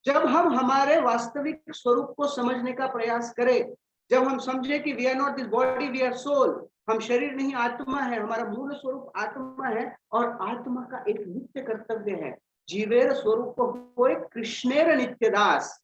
जब हम हमारे वास्तविक स्वरूप को समझने का प्रयास करें, जब हम समझे कि we are not this body, we are soul, हम शरीर नहीं आत्मा है, हमारा मूल स्वरूप आत्मा है, और आत्मा का एक नित्य कर्तव्य है जीवेर स्वरूप को कृष्णेर नित्यदास।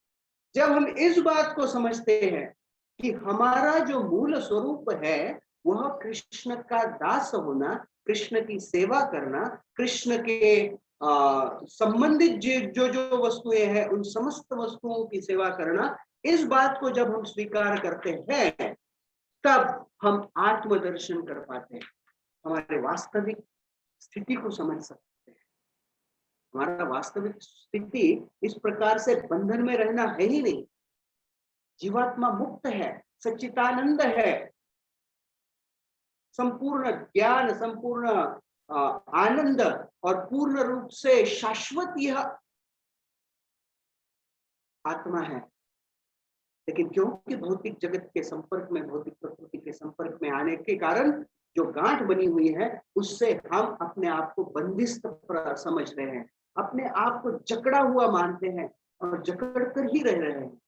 जब हम इस बात को समझते हैं कि हमारा जो मूल स्वरूप है वह कृष्ण का दास होना, कृष्ण की सेवा करना, कृष्ण के संबंधित जो जो वस्तुएं हैं उन समस्त वस्तुओं की सेवा करना, इस बात को जब हम स्वीकार करते हैं तब हम आत्मदर्शन कर पाते हैं, हमारे वास्तविक स्थिति को समझ सकते हैं। हमारा वास्तविक स्थिति इस प्रकार से बंधन में रहना है ही नहीं, जीवात्मा मुक्त है, सच्चिदानंद है, संपूर्ण ज्ञान, संपूर्ण आनंद और पूर्ण रूप से शाश्वत यह आत्मा है। लेकिन क्योंकि भौतिक जगत के संपर्क में, भौतिक प्रकृति के संपर्क में आने के कारण जो गांठ बनी हुई है उससे हम अपने आप को बंदिस्त समझ रहे हैं, अपने आप को जकड़ा हुआ मानते हैं और जकड़ कर ही रह रहे हैं।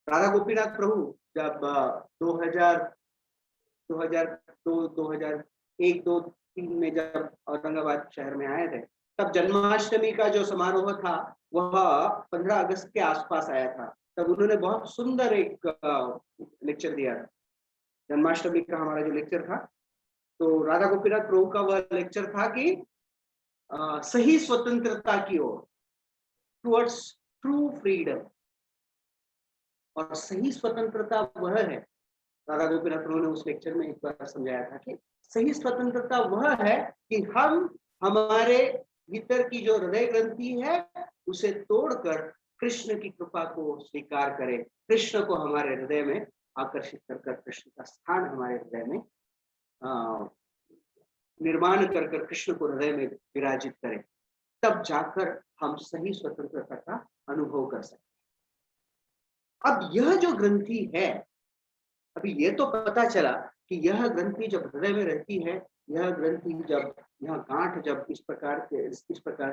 राधा गोपीनाथ प्रभु जब 2001-2003 में जब औरंगाबाद शहर में आए थे, तब जन्माष्टमी का जो समारोह था वह 15 अगस्त के आसपास आया था। तब उन्होंने बहुत सुंदर एक लेक्चर दिया था। जन्माष्टमी का हमारा जो लेक्चर था, तो राधा गोपीनाथ प्रभु का वह लेक्चर था कि सही स्वतंत्रता की ओर, टुवर्ड्स ट्रू फ्रीडम। और सही स्वतंत्रता वह है, राधा गोपीनाथ प्रभु ने उस लेक्चर में एक बार समझाया था कि सही स्वतंत्रता वह है कि हम हमारे भीतर की जो हृदय ग्रंथि है उसे तोड़कर कृष्ण की कृपा को स्वीकार करें, कृष्ण को हमारे हृदय में आकर्षित कर कृष्ण का स्थान हमारे हृदय में निर्माण कर कृष्ण को हृदय में विराजित करें, तब जाकर हम सही स्वतंत्रता का अनुभव कर सकते हैं। अब यह जो ग्रंथि है, अभी ये तो पता चला कि यह ग्रंथि जब हृदय में रहती है, यह ग्रंथि जब, यह गांठ जब इस प्रकार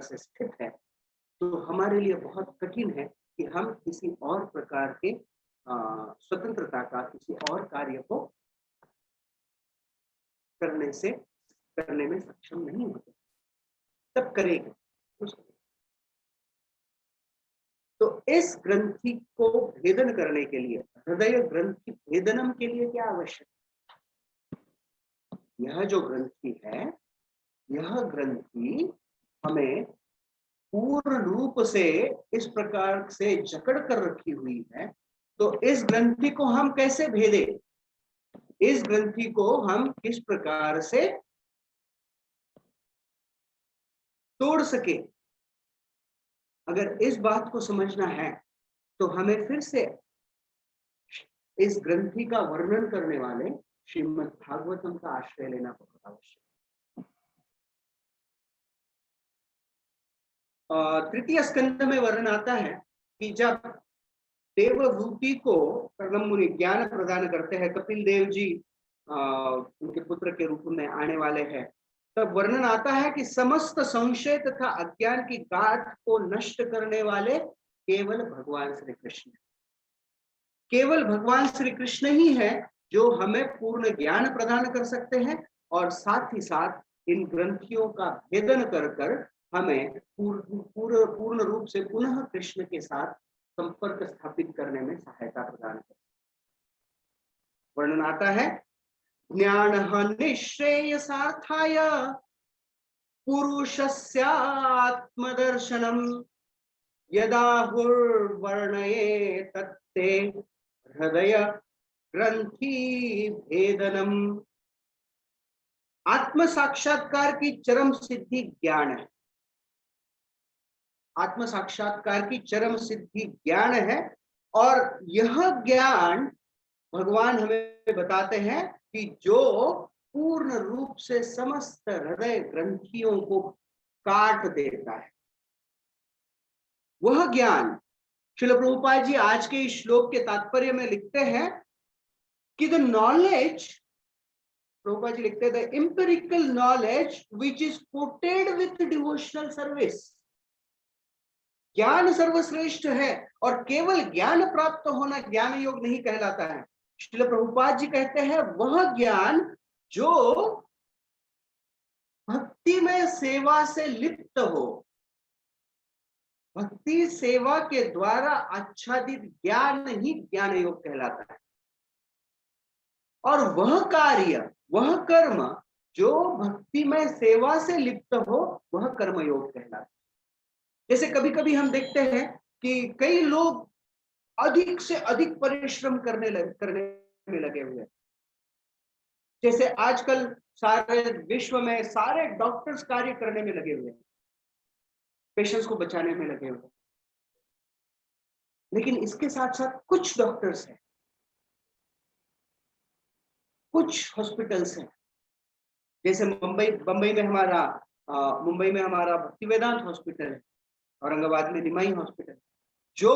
से स्थित है, तो हमारे लिए बहुत कठिन है कि हम किसी और प्रकार के स्वतंत्रता का किसी और कार्य को करने में सक्षम नहीं होते, तब करेगा। तो इस ग्रंथि को भेदन करने के लिए, हृदय ग्रंथि भेदनम के लिए क्या आवश्यक? यह जो ग्रंथि है, यह ग्रंथि हमें पूर्ण रूप से इस प्रकार से जकड़ कर रखी हुई है। तो इस ग्रंथि को हम कैसे भेदे? इस ग्रंथि को हम किस प्रकार से तोड़ सके? अगर इस बात को समझना है तो हमें फिर से इस ग्रंथि का वर्णन करने वाले श्रीमद् भागवतम का आश्रय लेना बहुत आवश्यक। तृतीय स्कंद में वर्णन आता है कि जब देवभूति को कर्दम मुनि ज्ञान प्रदान करते हैं, कपिल देव जी उनके पुत्र के रूप में आने वाले हैं, तब वर्णन आता है कि समस्त संशय तथा अज्ञान की गांठ को नष्ट करने वाले केवल भगवान श्री कृष्ण, केवल भगवान श्री कृष्ण ही है जो हमें पूर्ण ज्ञान प्रदान कर सकते हैं और साथ ही साथ इन ग्रंथियों का भेदन कर कर हमें पूर्ण रूप से पुनः कृष्ण के साथ संपर्क स्थापित करने में सहायता प्रदान कर। वर्णन आता है, ज्ञान निश्रेयसार्थाय पुरुषस्य आत्मदर्शनम यदा वर्णये तत्ते हृदय ग्रंथि भेदनम। आत्म साक्षात्कार की चरम सिद्धि ज्ञान है। आत्म साक्षात्कार की चरम सिद्धि ज्ञान है और यह ज्ञान भगवान हमें बताते हैं कि जो पूर्ण रूप से समस्त हृदय ग्रंथियों को काट देता है, वह ज्ञान श्रील प्रभुपाद जी आज के इस श्लोक के तात्पर्य में लिखते हैं कि द नॉलेज, प्रभुपाद जी लिखते हैं, the empirical knowledge which is coated with devotional service. ज्ञान सर्वश्रेष्ठ है और केवल ज्ञान प्राप्त होना ज्ञान योग नहीं कहलाता है। श्रील प्रभुपाद जी कहते हैं वह ज्ञान जो भक्ति में सेवा से लिप्त हो, भक्ति सेवा के द्वारा आच्छादित ज्ञान ही ज्ञान योग कहलाता है। और वह कार्य, वह कर्म जो भक्ति में सेवा से लिप्त हो, वह कर्म योग कहलाता है। जैसे कभी कभी हम देखते हैं कि कई लोग अधिक से अधिक परिश्रम करने में लगे हुए हैं। जैसे आजकल सारे विश्व में सारे डॉक्टर्स कार्य करने में लगे हुए हैं, पेशेंट्स को बचाने में लगे हुए हैं। लेकिन इसके साथ साथ कुछ डॉक्टर्स हैं, कुछ हॉस्पिटल्स हैं, जैसे मुंबई में हमारा भक्ति वेदांत हॉस्पिटल है, औरंगाबाद में निमाई हॉस्पिटल, जो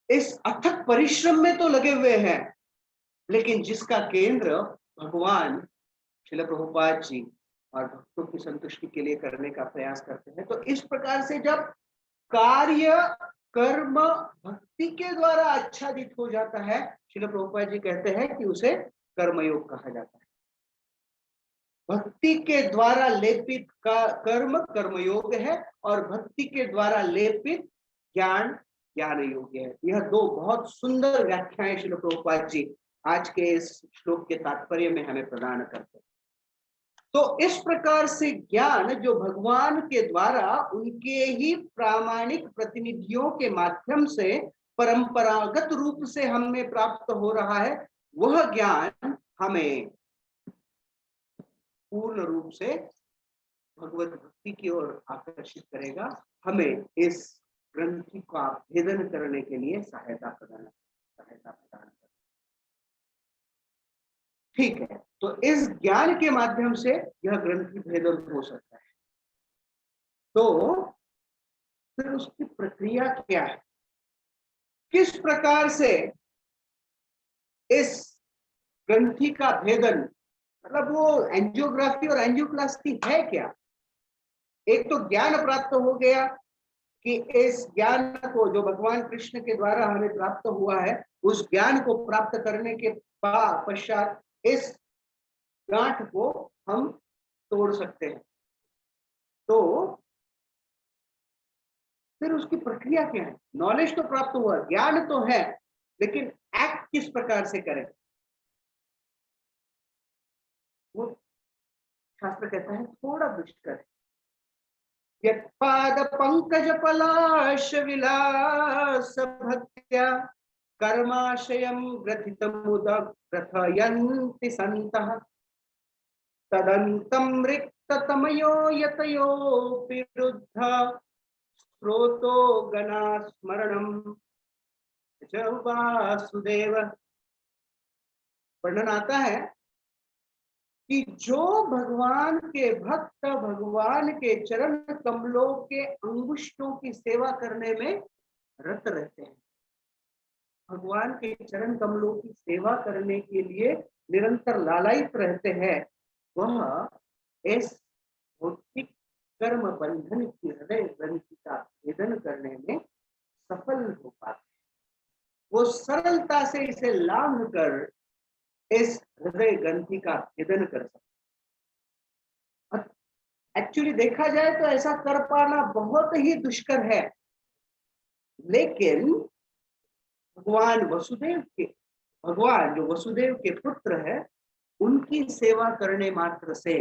इस अथक परिश्रम में तो लगे हुए हैं, लेकिन जिसका केंद्र भगवान श्रील प्रभुपाद जी और भक्तों की संतुष्टि के लिए करने का प्रयास करते हैं। तो इस प्रकार से जब कार्य कर्म भक्ति के द्वारा आच्छादित हो जाता है, श्रील प्रभुपाद जी कहते हैं कि उसे कर्मयोग कहा जाता है। भक्ति के द्वारा लेपित का कर्म कर्मयोग है और भक्ति के द्वारा लेपित ज्ञान ज्ञान योग है। यह दो बहुत सुंदर व्याख्याएं श्रील प्रभुपाद जी आज के इस श्लोक के तात्पर्य में हमें प्रदान करते हैं। तो इस प्रकार से ज्ञान जो भगवान के द्वारा उनके ही प्रामाणिक प्रतिनिधियों के माध्यम से परंपरागत रूप से हमें प्राप्त हो रहा है, वह ज्ञान हमें पूर्ण रूप से भगवत भक्ति की ओर आकर्षित करेगा, हमें इस ग्रंथि का भेदन करने के लिए सहायता प्रदान करेगा। ठीक है, तो इस ज्ञान के माध्यम से यह ग्रंथि भेदन हो सकता है। तो फिर उसकी प्रक्रिया क्या है, किस प्रकार से इस ग्रंथि का भेदन, मतलब वो एंजियोग्राफी और एंजियोप्लास्टी है क्या? एक तो ज्ञान प्राप्त हो गया, कि इस ज्ञान को जो भगवान कृष्ण के द्वारा हमें प्राप्त हुआ है, उस ज्ञान को प्राप्त करने के पश्चात इस गांठ को हम तोड़ सकते हैं। तो फिर उसकी प्रक्रिया क्या है? नॉलेज तो प्राप्त हुआ, ज्ञान तो है, लेकिन एक्ट किस प्रकार से करें, वो शास्त्र कहता है थोड़ा दुष्कर है। यत्पाद पंकज पलाश विलास भक्त्या कर्माशयम ग्रथितमुद प्रथयन्ति सन्तः तदन्तं रिक्ततमयो यतयो विरुद्ध स्रोतो गणा स्मरणम च वासुदेव। वर्णन आता है कि जो भगवान के भक्त भगवान के चरण कमलों के अंगुष्ठों की सेवा करने में रत रहते हैं, भगवान के चरण कमलों की सेवा करने के लिए निरंतर लालायित रहते हैं, वह इस भौतिक कर्म बंधन की हृदय ग्रंथि का भेदन करने में सफल हो पाते हैं। वो सरलता से इसे लांघ कर इस हृदय ग्रंथि का भेदन कर सकते। एक्चुअली देखा जाए तो ऐसा कर पाना बहुत ही दुष्कर है, लेकिन भगवान जो वसुदेव के पुत्र है, उनकी सेवा करने मात्र से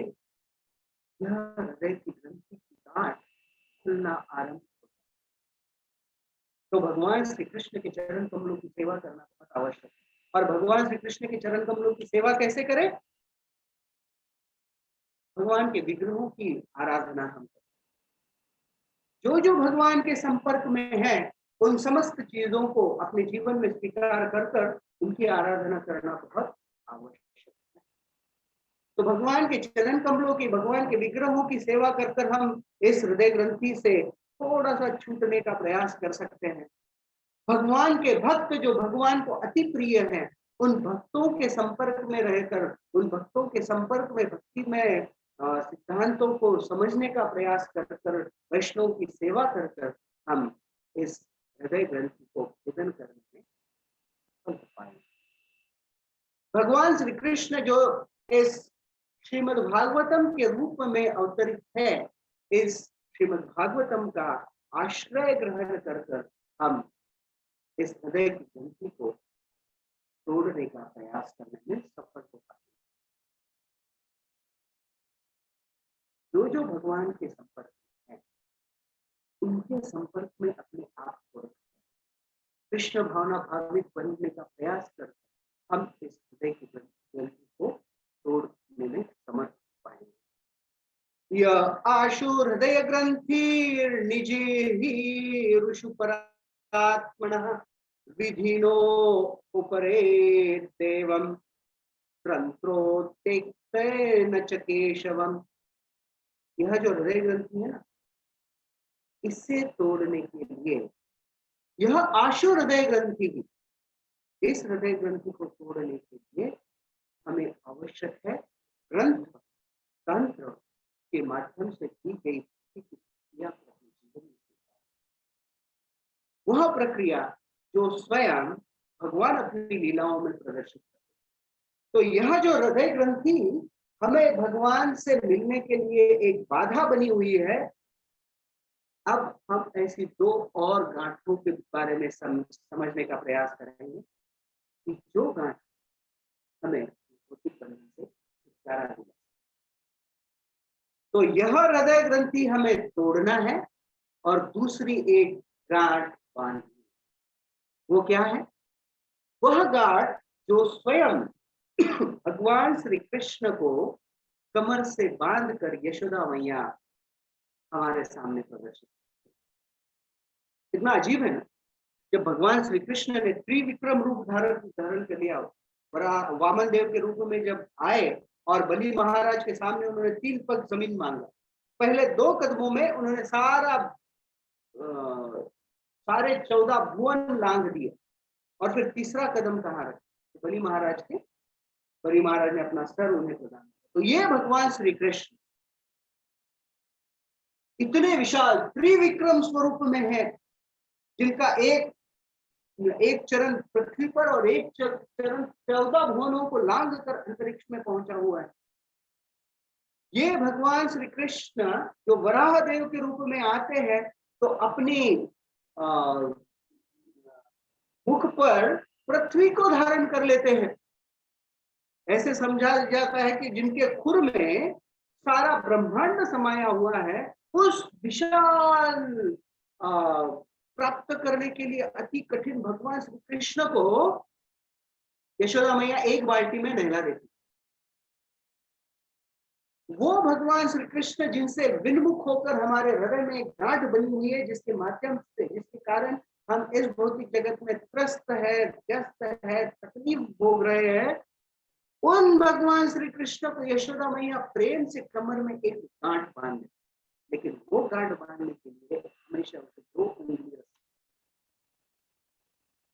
यह हृदय की ग्रंथि की गांठ खुलना आरंभ होता है। तो भगवान श्री कृष्ण के चरण कमलों की सेवा करना बहुत आवश्यक है। और भगवान श्री कृष्ण के चरण कमलों की सेवा कैसे करें? भगवान के विग्रहों की आराधना हम करें। जो जो भगवान के संपर्क में है, उन समस्त चीजों को अपने जीवन में स्वीकार कर उनकी आराधना करना बहुत आवश्यक है। तो भगवान के चरण कमलों की, भगवान के विग्रहों की सेवा कर हम इस हृदय ग्रंथि से थोड़ा सा छूटने का प्रयास कर सकते हैं। भगवान के भक्त जो भगवान को अति प्रिय हैं, उन भक्तों के संपर्क में रहकर, उन भक्तों के संपर्क में भक्ति में सिद्धांतों को समझने का प्रयास कर वैष्णव की सेवा कर हम इस हृदय ग्रंथि को भेदन करने में सफल पाएंगे। भगवान श्री कृष्ण जो इस श्रीमद् भागवतम के रूप में अवतरित है, इस श्रीमद् भागवतम का आश्रय ग्रहण कर हम इस हृदय की ग्रंथि को तोड़ने का प्रयास करने में सफल हो पाते। जो भगवान के संपर्क में है, उनके संपर्क में अपने आप को रखें, कृष्ण भावना भावित बनने का प्रयास कर हम इस हृदय की ग्रंथि को तोड़ने में समर्थ पाएंगे। यह आशु हृदय ग्रंथि निजी ही ऋषु परात्मनः विधिनो उपरे देवम तंत्रोत्तेन च केशवम। यह जो हृदय ग्रंथि है ना, इसे तोड़ने के लिए यह आशु हृदय ग्रंथि ही, इस हृदय ग्रंथि को तोड़ने के लिए हमें आवश्यक है ग्रंथ तंत्र के माध्यम से की गई प्रक्रिया। वह प्रक्रिया जो स्वयं भगवान अपनी लीलाओं में प्रदर्शित करते। तो यह जो हृदय ग्रंथि हमें भगवान से मिलने के लिए एक बाधा बनी हुई है, अब हम ऐसी दो और गांठों के बारे में समझने का प्रयास करेंगे कि जो गांठ हमें भौतिक बंधन से छुटकारा दिला। तो यह हृदय ग्रंथि हमें तोड़ना है और दूसरी एक गांठ बांधनी। वो क्या है? वह गांठ जो स्वयं भगवान श्री कृष्ण को कमर से बांधकर यशोदा मैया हमारे सामने प्रदर्शित। कितना अजीब है ना, जब भगवान श्री कृष्ण ने त्रिविक्रम रूप धारण कर लिया, वामन देव के रूप में जब आए और बलि महाराज के सामने उन्होंने 3 पग जमीन मांगा, पहले 2 कदमों में उन्होंने सारे 14 भुवन लांघ दिए, और फिर तीसरा कदम कहाँ रखे? बलि महाराज ने अपना सर उन्हें प्रदान किया। तो ये भगवान श्री कृष्ण इतने विशाल त्रिविक्रम स्वरूप में है, जिनका एक चरण पृथ्वी पर और एक चरण 14 भुवनों को लांघ कर अंतरिक्ष में पहुंचा हुआ है। ये भगवान श्री कृष्ण जो वराह देव के रूप में आते हैं, तो अपनी मुख पर पृथ्वी को धारण कर लेते हैं। ऐसे समझा जाता है कि जिनके खुर में सारा ब्रह्मांड समाया हुआ है, उस विशाल प्राप्त करने के लिए अति कठिन भगवान श्री कृष्ण को यशोदा मैया एक बाल्टी में नहला देती। वो भगवान श्री कृष्ण जिनसे विन्मुख होकर हमारे हृदय में एक गांठ बनी हुई है, जिसके माध्यम से, जिसके कारण हम इस भौतिक जगत में त्रस्त है, व्यस्त है, तकलीफ भोग रहे हैं, उन भगवान श्री कृष्ण को यशोदा मैया प्रेम से कमर में एक गांठ बांध देती। लेकिन वो गांठ बांधने के लिए हमेशा उसे 2 उंगली रखती।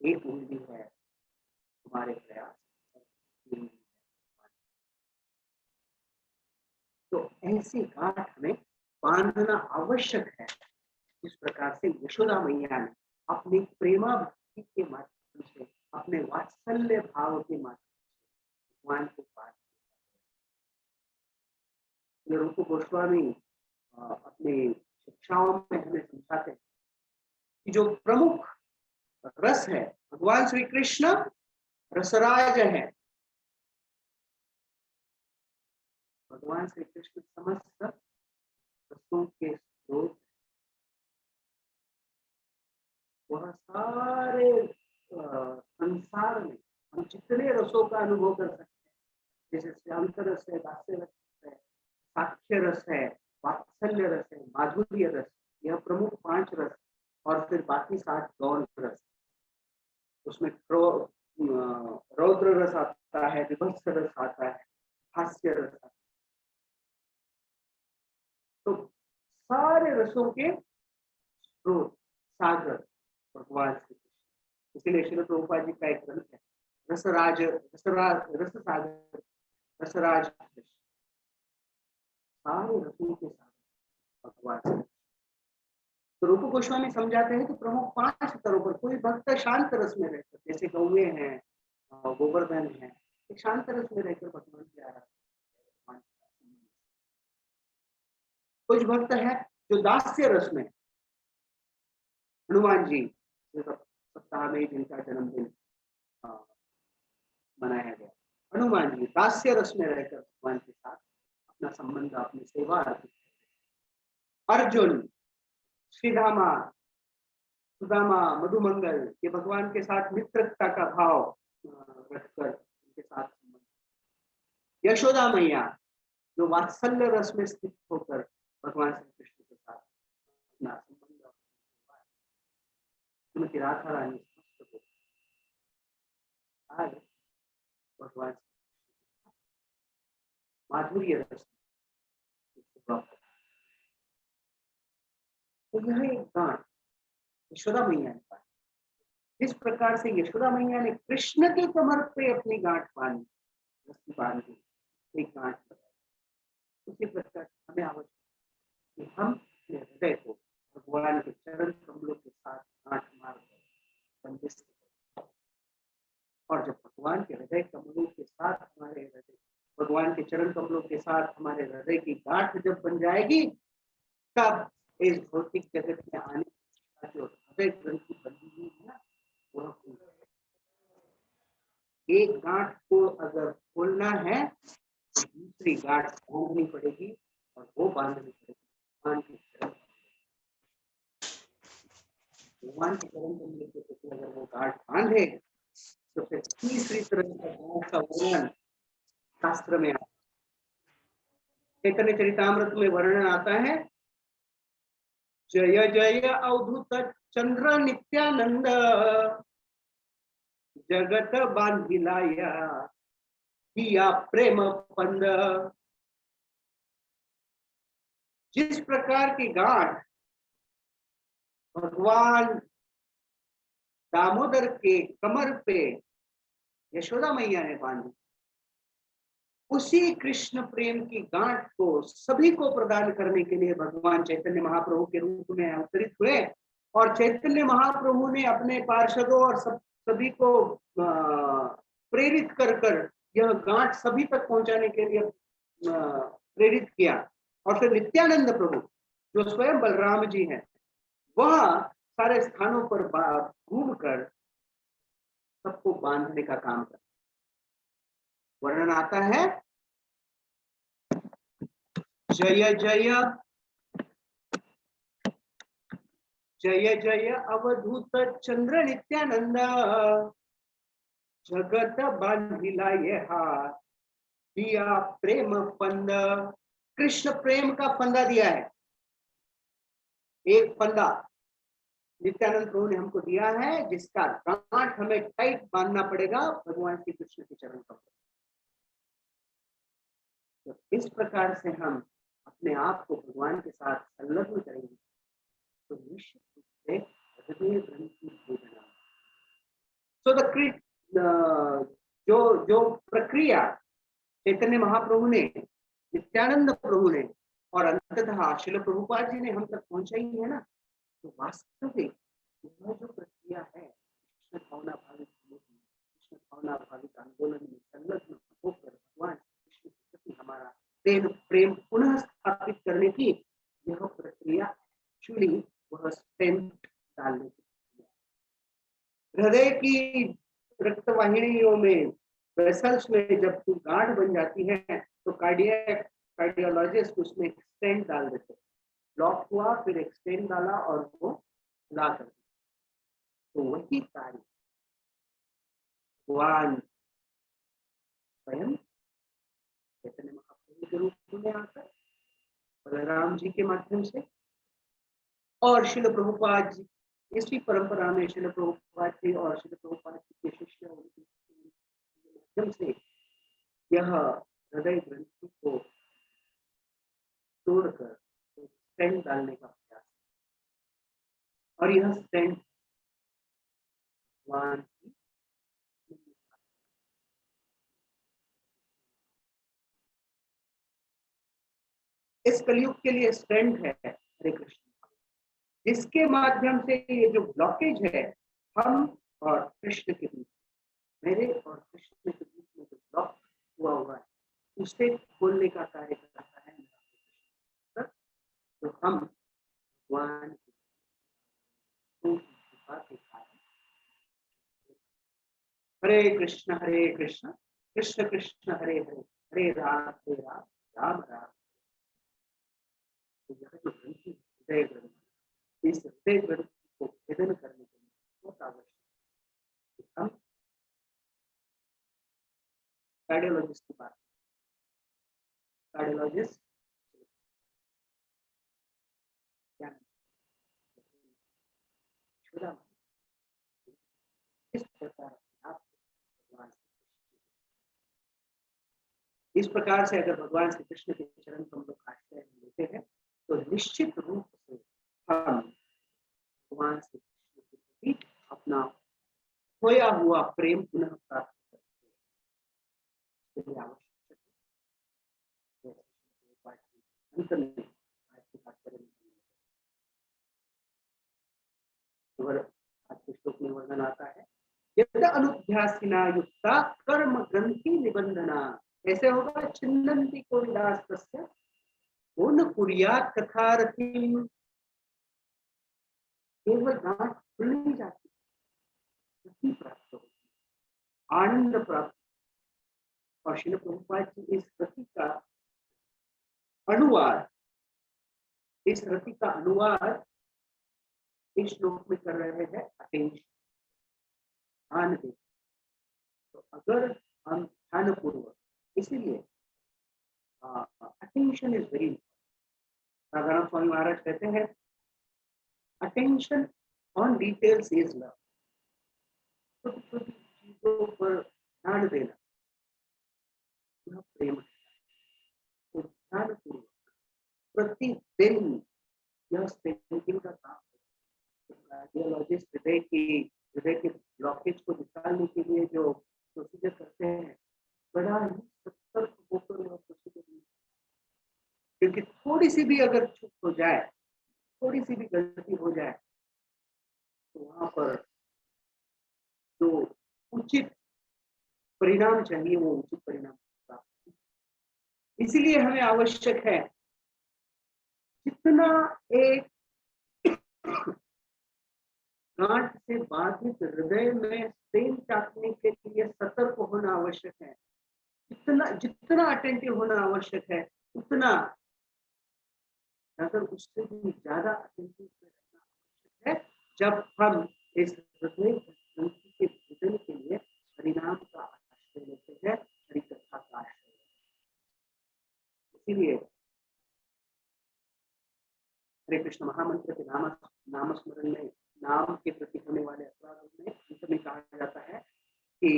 एक उंगली है हमारे प्रयास, तो ऐसी गांठ हमें बांधना आवश्यक है। इस प्रकार से यशोदा मैया ने अपनी प्रेमा भक्ति के माध्यम से, अपने वात्सल्य भाव के माध्यम से भगवान को पार किया। रूप गोस्वामी अपनी शिक्षाओं में हमें समझाते हैं कि जो प्रमुख रस है, भगवान श्री कृष्ण रसराज है। भगवान श्री कृष्ण समस्त रसों के स्रोत, वह सारे संसार में हम जितने रसों का अनुभव कर सकते हैं, जैसे शांत रस है, दास्य रस है, साक्ष्य रस है, वात्सल्य रस है, माधुर्य रस, यह प्रमुख 5 रस, और फिर बाकी 7 गौण रस। उसमें रौद्र रस आता है, विभत्स रस आता है, हास्य रस आता है। तो सारे रसों के स्रोत, सागर भगवान श्री कृष्ण। इसलिए श्रील प्रभुपाद जी का एक ग्रंथ है, रस सागर, रसराज कृष्ण। सारे रसों के सागर भगवान श्री कृष्ण। तो रूप गोस्वामी समझाते हैं कि प्रमुख 5 स्तरों पर कोई भक्त शांत रस में रहकर, जैसे गौए हैं, गोवर्धन है, एक शांत रस में रहकर भगवान की आराधना। कुछ भक्त है जो दास्य रस में, हनुमान जी सप्ताह में जिनका जन्मदिन मनाया गया, हनुमान जी दास्य रस में रहकर भगवान के साथ अपना संबंध, अपनी सेवा अर्पित करते। अर्जुन, श्रीधामा, सुदामा, मधुमंगल, ये भगवान के साथ मित्रता का भाव रखकर उनके साथ संबंध। यशोदा मैया जो वात्सल्य रस में स्थित होकर भगवान श्री कृष्ण के साथ अपना संबंध, श्रीमती राधा रानी आज भगवान माधुर्य रस। तो यह एक गांठ यशोदा मैया ने बांधी। इस प्रकार से यशोदा मैया ने कृष्ण के कमर पे अपनी गांठ बांधी, रस्सी बांधी, एक गांठ बनाई। उसी प्रकार हमें आवश्यक कि हम अपने हृदय को भगवान के चरण कमलों के साथ गांठ मार बंदिश, और जब भगवान के हृदय कमलों के साथ हमारे हृदय, भगवान के चरण कमलों के साथ हमारे हृदय की गांठ जब बन जाएगी, तब इस भौतिक जगत में आने का जो हृदय ग्रंथि बनी हुई है ना, वह एक गांठ को अगर खोलना है तो दूसरी गांठ बांधनी पड़ेगी, और वो बांधनी पड़ेगी भगवान के चरण। भगवान के चरण कमलों के प्रति अगर वो गांठ बांधे, तो फिर तीसरी तरह का वर्णन शास्त्र में आता है। चैतन्य चरितामृत में वर्णन आता है, जय जय अवधूत चंद्र नित्यानंद, जगत बांधिलाया किया प्रेम पंद। जिस प्रकार की गांठ भगवान दामोदर के कमर पे यशोदा मैया ने बांधी, उसी कृष्ण प्रेम की गांठ को सभी को प्रदान करने के लिए भगवान चैतन्य महाप्रभु के रूप में अवतरित हुए। और चैतन्य महाप्रभु ने अपने पार्षदों और सभी को प्रेरित कर कर यह गांठ सभी तक पहुंचाने के लिए प्रेरित किया। और फिर नित्यानंद प्रभु जो स्वयं बलराम जी हैं, वह सारे स्थानों पर घूमकर सबको बांधने का काम करते। वर्णन आता है, जय जय जय जय अवधूत चंद्र नित्यानंद, जगत बांधिला ये हाथ, दिया प्रेम फंद। कृष्ण प्रेम का फंदा दिया है, एक फंदा नित्यानंद प्रभु ने हमको दिया है, जिसका गांठ हमें टाइट बांधना पड़ेगा भगवान श्री कृष्ण के चरण पर। तो इस प्रकार से हम अपने आप को भगवान के साथ संलग्न करेंगे तो निश्चित रूप से हृदय ग्रंथि भेदना। सो जो प्रक्रिया चैतन्य महाप्रभु ने, नित्यानंद प्रभु ने और अंततः श्रील प्रभुपाद जी ने हम तक पहुंचाई है ना, तो वास्तविक यह जो प्रक्रिया है कृष्ण भावना भावित कृष्ण भावना भावित आंदोलन में संलग्न होकर भगवान कृष्ण के प्रति हमारा प्रेम पुनः स्थापित करने की यह प्रक्रिया एक्चुअली वह स्टेंट डालने की प्रक्रिया। हृदय की रक्तवाहिनियों में, वेसल्स में जब तू गांठ बन जाती है तो कार्डियोलॉजिस्ट उसमें स्टेंट डाल देते। ब्लॉक हुआ, फिर एक्सटेंड डाला और वो खुला कर दिया। तो वही कार्य भगवान स्वयं चैतन्य महाप्रभु के रूप में आकर बलराम जी के माध्यम से और श्रील प्रभुपाद जी, इसी परंपरा में श्रील प्रभुपाद जी और श्रील प्रभुपाद जी के शिष्य उनके माध्यम से यह हृदय ग्रंथि को तोड़कर एक स्टेंट डालने का प्रयास, और यह स्टेंट भगवान की इस कलयुग के लिए स्टेंट है हरे कृष्ण, जिसके माध्यम से ये जो ब्लॉकेज है हम और कृष्ण के बीच, मेरे और कृष्ण के बीच में जो ब्लॉक हुआ है उसे खोलने का कार्य करता है मेरा कृष्ण। तो हम भगवान की कृपा के कारण हरे कृष्ण कृष्ण कृष्ण हरे हरे, हरे राम राम राम। तो यह जो ग्रंथि हृदय ग्रंथि, इस हृदय ग्रंथि को भेदन करने के लिए बहुत आवश्यक है। हम कार्डियोलॉजिस्ट की बात, कार्डियोलॉजिस्ट क्या इस प्रकार इस प्रकार से अगर भगवान श्री कृष्ण के चरण को हम लोग आश्रय लेते हैं तो निश्चित रूप से हम भगवान श्री कृष्ण के प्रति अपना खोया हुआ प्रेम पुनः प्राप्त करते हैं। आवश्यक है आज के श्लोक में वर्णन आता है, यद अनुध्यासिना युक्ता कर्म ग्रंथि निबंधना। ऐसे होगा, छिन्नन्ति को विलास तस्य वो न कुर्यात कथारतिम। केवल गांठ खुल नहीं जाती, गति प्राप्त होती, आनंद प्राप्त। और श्रील प्रभुपाद जी इस रति का अनुवाद, इस रति का अनुवाद इस श्लोक में कर रहे हैं अटेंशन, ध्यान दे। तो अगर हम ध्यान पूर्वक, इसीलिए attention is very, Radharam Swami Maharaj कहते हैं attention on details is love. छोटी छोटी चीजों पर ध्यान देना यह प्रेम है। तो ध्यान पूर्वक प्रतिदिन यह स्टेंटिंग का काम है। कार्डियोलॉजिस्ट हृदय के ब्लॉकेज को निकालने के लिए जो प्रोसीजर करते हैं, बड़ा ही सतर्क सी भी अगर चूक हो जाए, थोड़ी सी भी गलती हो जाए, तो वहां पर जो उचित परिणाम चाहिए वो उचित परिणाम प्राप्त होगा। इसीलिए हमें आवश्यक है जितना एक गांठ से बाधित हृदय में प्रेम चाटने के लिए सतर्क होना आवश्यक है, जितना जितना अटेंटिव होना आवश्यक है, उतना अगर उससे भी ज्यादा अटेंटिव रहना आवश्यक है जब हम इस हृदय ग्रंथि के भेदन के लिए हरिनाम का आश्रय लेते हैं, हरिकथा का आश्रय लेते हैं। इसीलिए हरे कृष्ण महामंत्र के नाम स्मरण में, नाम के प्रति होने वाले अपराधों में अंत में कहा जाता है कि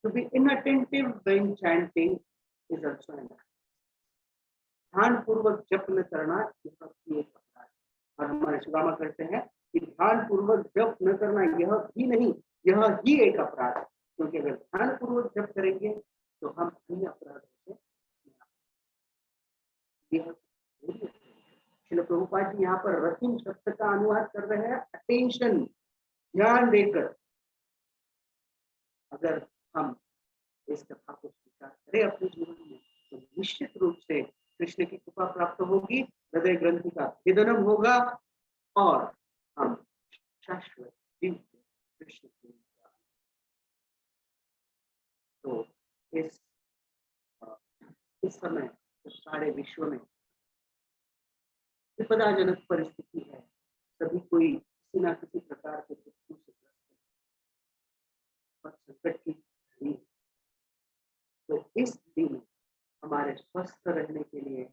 to be inattentive when chanting is also an act. ध्यान पूर्वक जप न करना यह भी एक अपराध है। और हमारे सुदामा कहते हैं कि ध्यान पूर्वक जप न करना यह भी नहीं, यह ही एक अपराध है, क्योंकि अगर ध्यान पूर्वक जप करेंगे तो हम अन्य अपराधों से श्रील प्रभुपाद जी यहाँ पर रतिम शब्द का अनुवाद कर रहे हैं अटेंशन, ध्यान देकर। अगर हम इस कथा को स्वीकार करें अपने जीवन में तो निश्चित रूप से कृष्ण की कृपा प्राप्त होगी, हृदय ग्रंथि का भेदनम होगा और हम शाश्वत दिव्य कृष्ण प्रेम का। तो इस समय तो सारे विश्व में विपदाजनक परिस्थिति है, सभी कोई किसी न किसी प्रकार के दुखों से ग्रस्त है और संकट की घड़ी। तो इस दिन हमारे स्वस्थ रहने के लिए,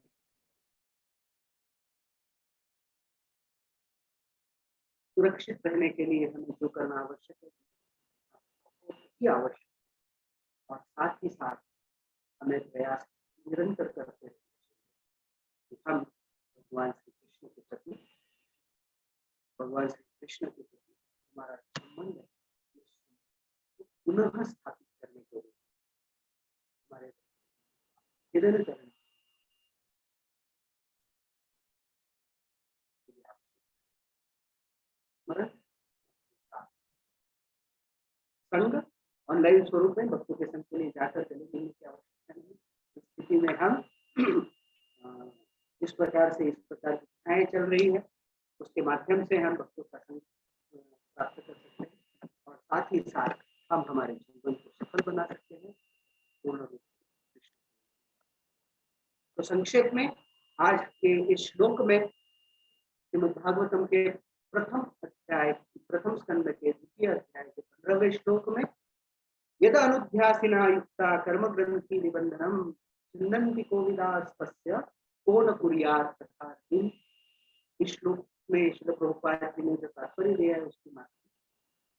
सुरक्षित रहने के लिए हमें जो करना आवश्यक है वो आवश्यक, और साथ ही साथ हमें प्रयास निरंतर करते रहना चाहिए कि हम भगवान श्री कृष्ण के प्रति, भगवान श्री कृष्ण के प्रति हमारा संबंध पुनः स्थापित करने के लिए हमारे निरंतर करने संग ऑनलाइन स्वरूप में भक्तों के संग के लिए जाकर चले जाने की आवश्यकता नहीं। इस स्थिति में हम इस प्रकार की कथाएं चल रही है, उसके माध्यम से हम भक्तों का संग प्राप्त कर सकते हैं और साथ ही साथ हम हमारे जीवन को सफल बना सकते हैं पूर्ण रूप से। तो संक्षेप में आज के इस श्लोक में श्रीमद्भागवतम के प्रथम अध्याय, प्रथम स्कंद के द्वितीय अध्याय के 15वें श्लोक में यदा अनुध्यासिना युक्ता कर्म ग्रंथि निबंधनम चिन्नन्ति कोविदास्तस्य को न कुर्यात् तथा। इस श्लोक में श्रील प्रभुपाद जी ने जो तात्पर्य दिया है उसके माध्यम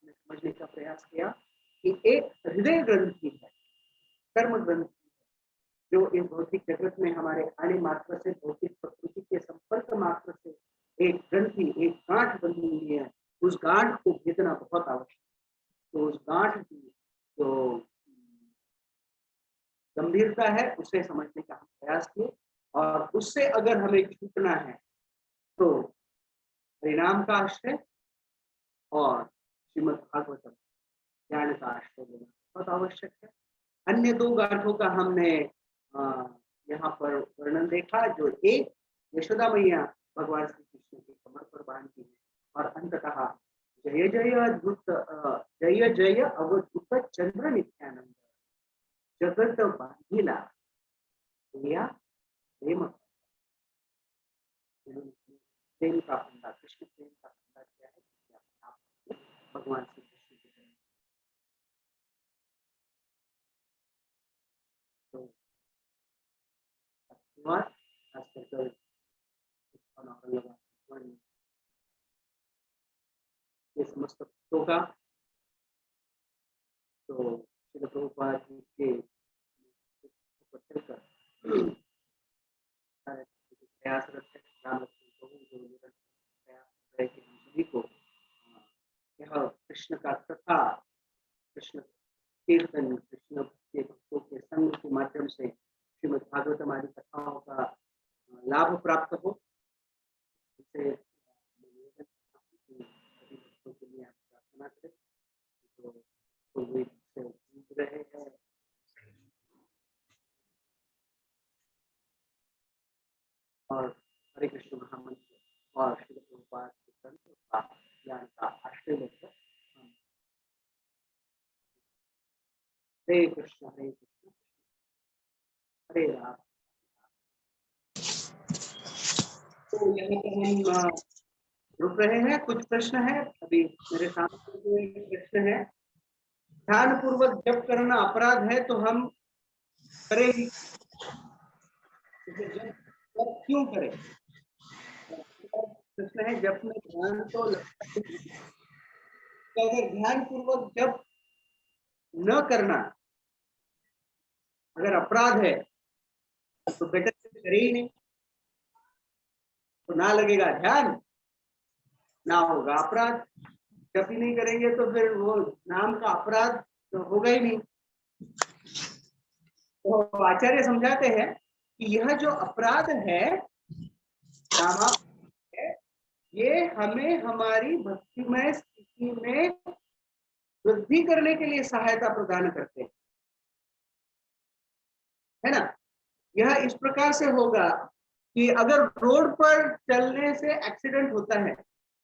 से समझने का प्रयास किया कि एक हृदय ग्रंथि है, कर्म ग्रंथि है, जो इस भौतिक जगत में हमारे आने मात्र से, भौतिक प्रकृति के संपर्क मात्र से एक ग्रंथि, एक गांठ बनी हुई है। उस गांठ को भेदना बहुत आवश्यक है। तो उस गांठ की जो गंभीरता है उसे समझने का हम प्रयास किए, और उससे अगर हमें छूटना है तो परिणाम का आश्रय और श्रीमद्भागवतम ज्ञान का आश्रय लेना बहुत आवश्यक है। अन्य दो गांठों का हमने यहाँ पर वर्णन देखा, जो एक यशोदा मैया भगवान श्री कृष्ण के कमर पर बांधती है और अंततः जय जय अद्भुत, जय जय अवधूत चंद्र नित्यानंद जगत बांधिला प्रिया प्रेम, प्रेम का फंदा, कृष्ण प्रेम का फंदा क्या है कि आप भगवान श्री कृष्ण के प्रेम। तो धन्यवाद। ये समस्त होगा तो श्रील प्रभुपाद जी के प्रयासरत है जो निरंतर प्रयास है कि हम सभी को यह कृष्ण का कथा, कृष्ण कीर्तन, कृष्ण के भक्तों के संग के माध्यम से श्रीमद्भागवतम आदि कथाओं का लाभ प्राप्त हो। इससे निवेदन सभी बच्चों के लिए आप प्रार्थना करें जो कोविड से जूझ रहे हैं। और हरे कृष्ण महामंत्र और श्री प्रभुपाद के संत का ज्ञान का आश्रय लेकर हरे कृष्ण हरे राम। तो यहाँ पर हम रुक रहे हैं। कुछ प्रश्न है अभी मेरे सामने जो एक प्रश्न है, ध्यान पूर्वक जप करना अपराध है तो हम करें, जप क्यों करें? प्रश्न है, जप में ध्यान तो लगता है, तो अगर ध्यान पूर्वक जप न करना अगर अपराध है तो बेटर करे ही नहीं, तो ना लगेगा ध्यान ना होगा अपराध। जब ही नहीं करेंगे तो फिर वो नाम का अपराध तो होगा ही नहीं। तो आचार्य समझाते हैं कि यह जो अपराध है नामा है, ये हमें हमारी भक्तिमय स्थिति में वृद्धि करने के लिए सहायता प्रदान करते हैं, है ना। यह इस प्रकार से होगा कि अगर रोड पर चलने से एक्सीडेंट होता है,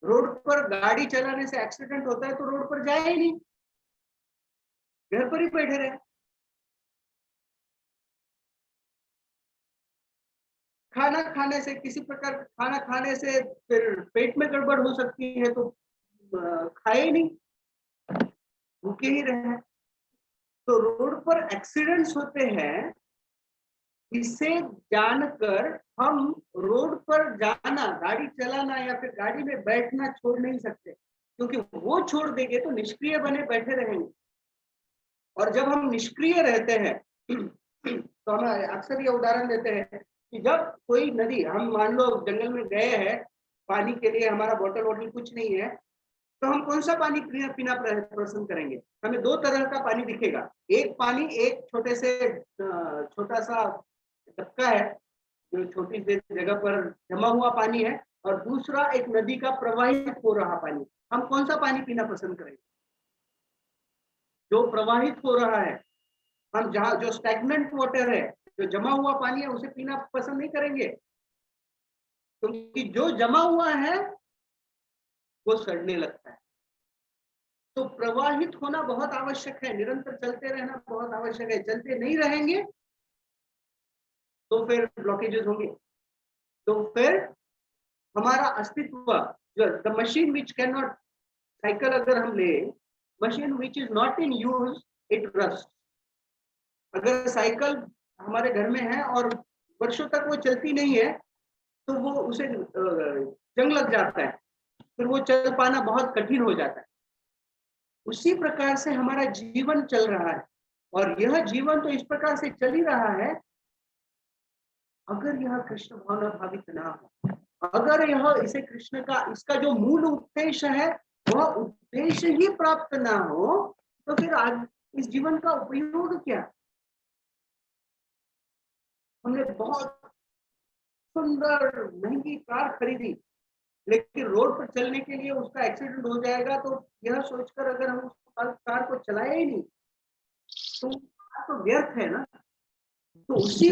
रोड पर गाड़ी चलाने से एक्सीडेंट होता है तो रोड पर जाए ही नहीं, घर पर ही बैठे रहे। खाना खाने से, किसी प्रकार खाना खाने से फिर पेट में गड़बड़ हो सकती है तो खाए ही नहीं, भूखे ही रहे। तो रोड पर एक्सीडेंट्स होते हैं, इसे जानकर हम रोड पर जाना, गाड़ी चलाना या फिर गाड़ी में बैठना छोड़ नहीं सकते, क्योंकि वो छोड़ देंगे तो निष्क्रिय बने बैठे रहेंगे। और जब हम निष्क्रिय रहते हैं तो हम अक्सर ये उदाहरण देते हैं कि जब कोई नदी, हम मान लो जंगल में गए हैं पानी के लिए, हमारा बोतल वोटल कुछ नहीं है, तो हम कौन सा पानी पीना पसंद करेंगे? हमें दो तरह का पानी दिखेगा। एक पानी एक छोटा सा डबका है जो छोटी सी जगह पर जमा हुआ पानी है, और दूसरा एक नदी का प्रवाहित हो रहा पानी। हम कौन सा पानी पीना पसंद करेंगे? जो प्रवाहित हो रहा है। हम जहाँ जो स्टैग्नेंट वाटर है, जो जमा हुआ पानी है, उसे पीना पसंद नहीं करेंगे, क्योंकि जो जमा हुआ है वो सड़ने लगता है। तो प्रवाहित होना बहुत आवश्यक है, निरंतर चलते रहना बहुत आवश्यक है। चलते नहीं रहेंगे तो फिर ब्लॉकेजेस होंगे, तो फिर हमारा अस्तित्व, the machine which can not, cycle अगर हम ले, machine which is not in use it rust. अगर साइकिल हमारे घर में है और वर्षों तक वो चलती नहीं है तो वो उसे जंग लग जाता है, फिर वो चल पाना बहुत कठिन हो जाता है। उसी प्रकार से हमारा जीवन चल रहा है, और यह जीवन तो इस प्रकार से चल ही रहा है, अगर यह कृष्ण भावना भावित ना हो, अगर यह इसे कृष्ण का, इसका जो मूल उद्देश्य है वह उद्देश्य ही प्राप्त ना हो, तो फिर आज इस जीवन का उपयोग क्या? हमने बहुत सुंदर महंगी कार खरीदी, लेकिन रोड पर चलने के लिए उसका एक्सीडेंट हो जाएगा, तो यह सोचकर अगर हम उस कार को चलाए ही नहीं तो कार तो व्यर्थ है ना। तो उसी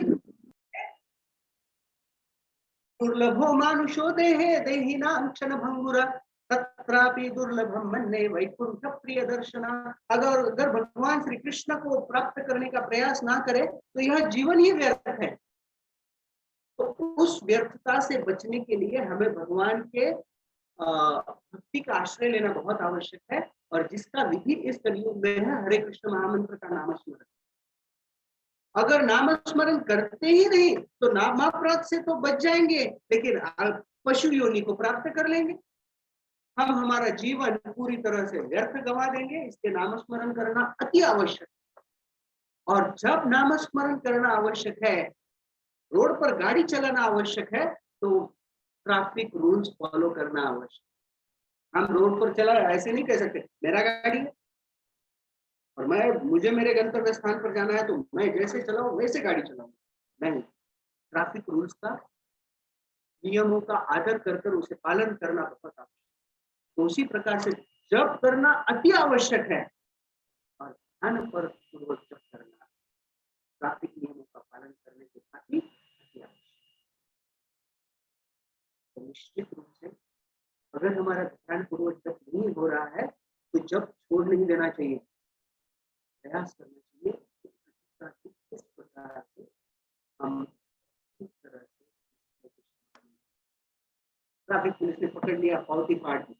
दुर्लभो मानुषो देहे देहिनां क्षण भंगुरा तत्रापि दुर्लभम मन्ये वैकुंठ प्रिय दर्शना। अगर भगवान श्री कृष्ण को प्राप्त करने का प्रयास ना करे तो यह जीवन ही व्यर्थ है। तो उस व्यर्थता से बचने के लिए हमें भगवान के भक्ति का आश्रय लेना बहुत आवश्यक है, और जिसका विधि इस कलयुग में है हरे कृष्ण महामंत्र का नाम स्मरण। अगर नाम स्मरण करते ही नहीं तो नामापराध से तो बच जाएंगे, लेकिन पशु योनि को प्राप्त कर लेंगे। हम हमारा जीवन पूरी तरह से व्यर्थ गंवा देंगे। इसके नाम स्मरण करना अति आवश्यक है। और जब नाम स्मरण करना आवश्यक है, रोड पर गाड़ी चलाना आवश्यक है, तो ट्रैफिक रूल्स फॉलो करना आवश्यक। हम रोड पर चला, ऐसे नहीं कह सकते मेरा गाड़ी है और मुझे मेरे गंतव्य स्थान पर जाना है तो मैं जैसे चलाऊं वैसे गाड़ी चलाऊं। नहीं, ट्रैफिक रूल्स का नियमों का आदर कर कर उसे पालन करना बहुत आवश्यक है। तो उसी प्रकार से जप करना अति आवश्यक है और ध्यान पर पूर्वक जप करना ट्रैफिक नियमों का पालन करने के साथ ही अति आवश्यक है। तो निश्चित रूप से अगर हमारा ध्यान पूर्वक जप नहीं हो रहा है तो जप छोड़ नहीं देना चाहिए, प्रयास करना चाहिए किस प्रकार से हम किस तरह से ट्रैफिक पुलिस ने पकड़ लिया फौती पार्टी,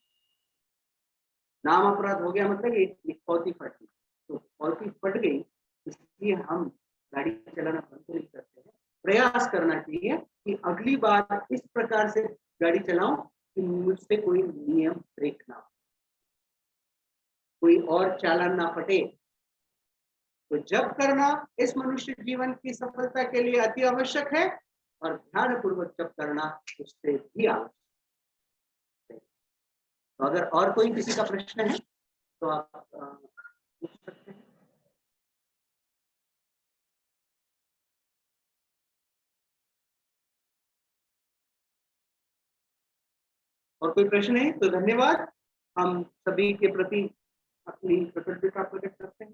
नाम अपराध हो गया मतलब एक फौती फट गई, तो फौती फट गई इसलिए हम गाड़ी चलाना बंद नहीं करते हैं। प्रयास करना चाहिए कि अगली बार इस प्रकार से गाड़ी चलाऊं कि मुझसे कोई नियम ब्रेक ना हो, कोई और चालान ना फटे। तो जप करना इस मनुष्य जीवन की सफलता के लिए अति आवश्यक है और ध्यान पूर्वक जप करना उससे भी आवश्यक है। तो अगर और कोई किसी का प्रश्न है तो आप पूछ सकते हैं। और कोई प्रश्न है तो धन्यवाद। हम सभी के प्रति अपनी कृतज्ञता प्रकट करते हैं,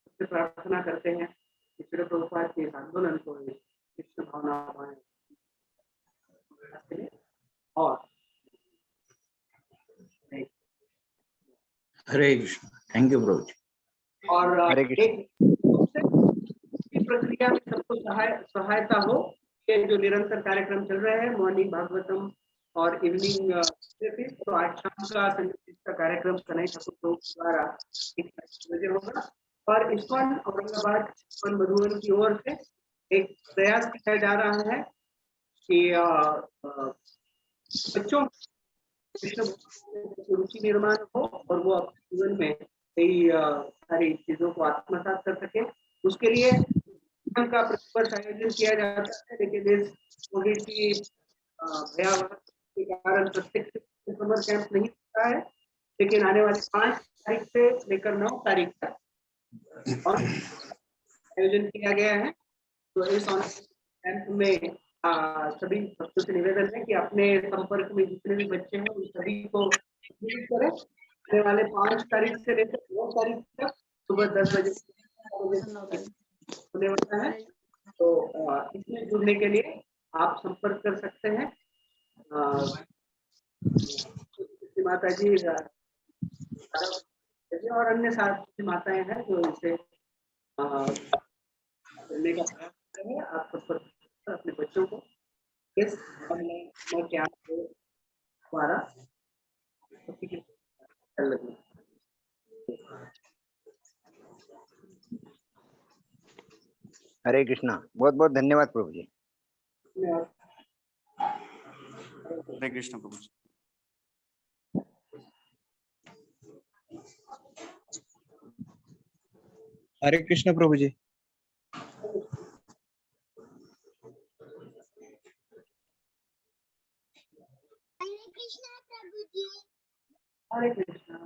उससे प्रार्थना करते हैं कि श्री प्रभुपाद के इस आंदोलन को कृष्ण भावना और हरे कृष्ण। थैंक यू प्रभु जी। और हरे कृष्ण। एक प्रक्रिया में सबको सहायता हो। ये जो निरंतर कार्यक्रम चल रहे हैं मॉर्निंग भागवतम और इवनिंग तो आज शाम का संगीत का कार्यक्रम कन्हई ठाकुर द्वारा 1 बजे होगा और इस्कॉन औरंगाबाद इस्कॉन मधुबन की ओर से एक प्रयास किया जा रहा है कि बच्चों कृष्ण रुचि निर्माण हो और वो अपने जीवन में कई सारी चीजों को आत्मसात कर सके। उसके लिए का प्रतिवर्ष आयोजन किया जाता है, लेकिन इस कोविड की भयावह के कारण प्रत्यक्ष समर कैंप नहीं होता है, लेकिन आने वाली 5 तारीख से लेकर 9 तारीख तक और आयोजन किया गया है। तो इस कैंप में सभी बच्चों से निवेदन है कि अपने संपर्क में जितने भी बच्चे हैं उन सभी को करें। आने वाले 5 तारीख से लेकर 9 तारीख तक सुबह 10 बजे होने वाला है। तो इसमें जुड़ने के लिए आप संपर्क कर सकते हैं। माता जी और अन्य साथी माताएं हैं जो इसे करने का प्रयास कर रहे हैं। आप संपर्क अपने बच्चों को इस ऑनलाइन कैंप के द्वारा हरे कृष्णा। बहुत बहुत धन्यवाद प्रभु जी। हरे कृष्ण प्रभु जी। हरे कृष्ण प्रभु जी। हरे कृष्णा।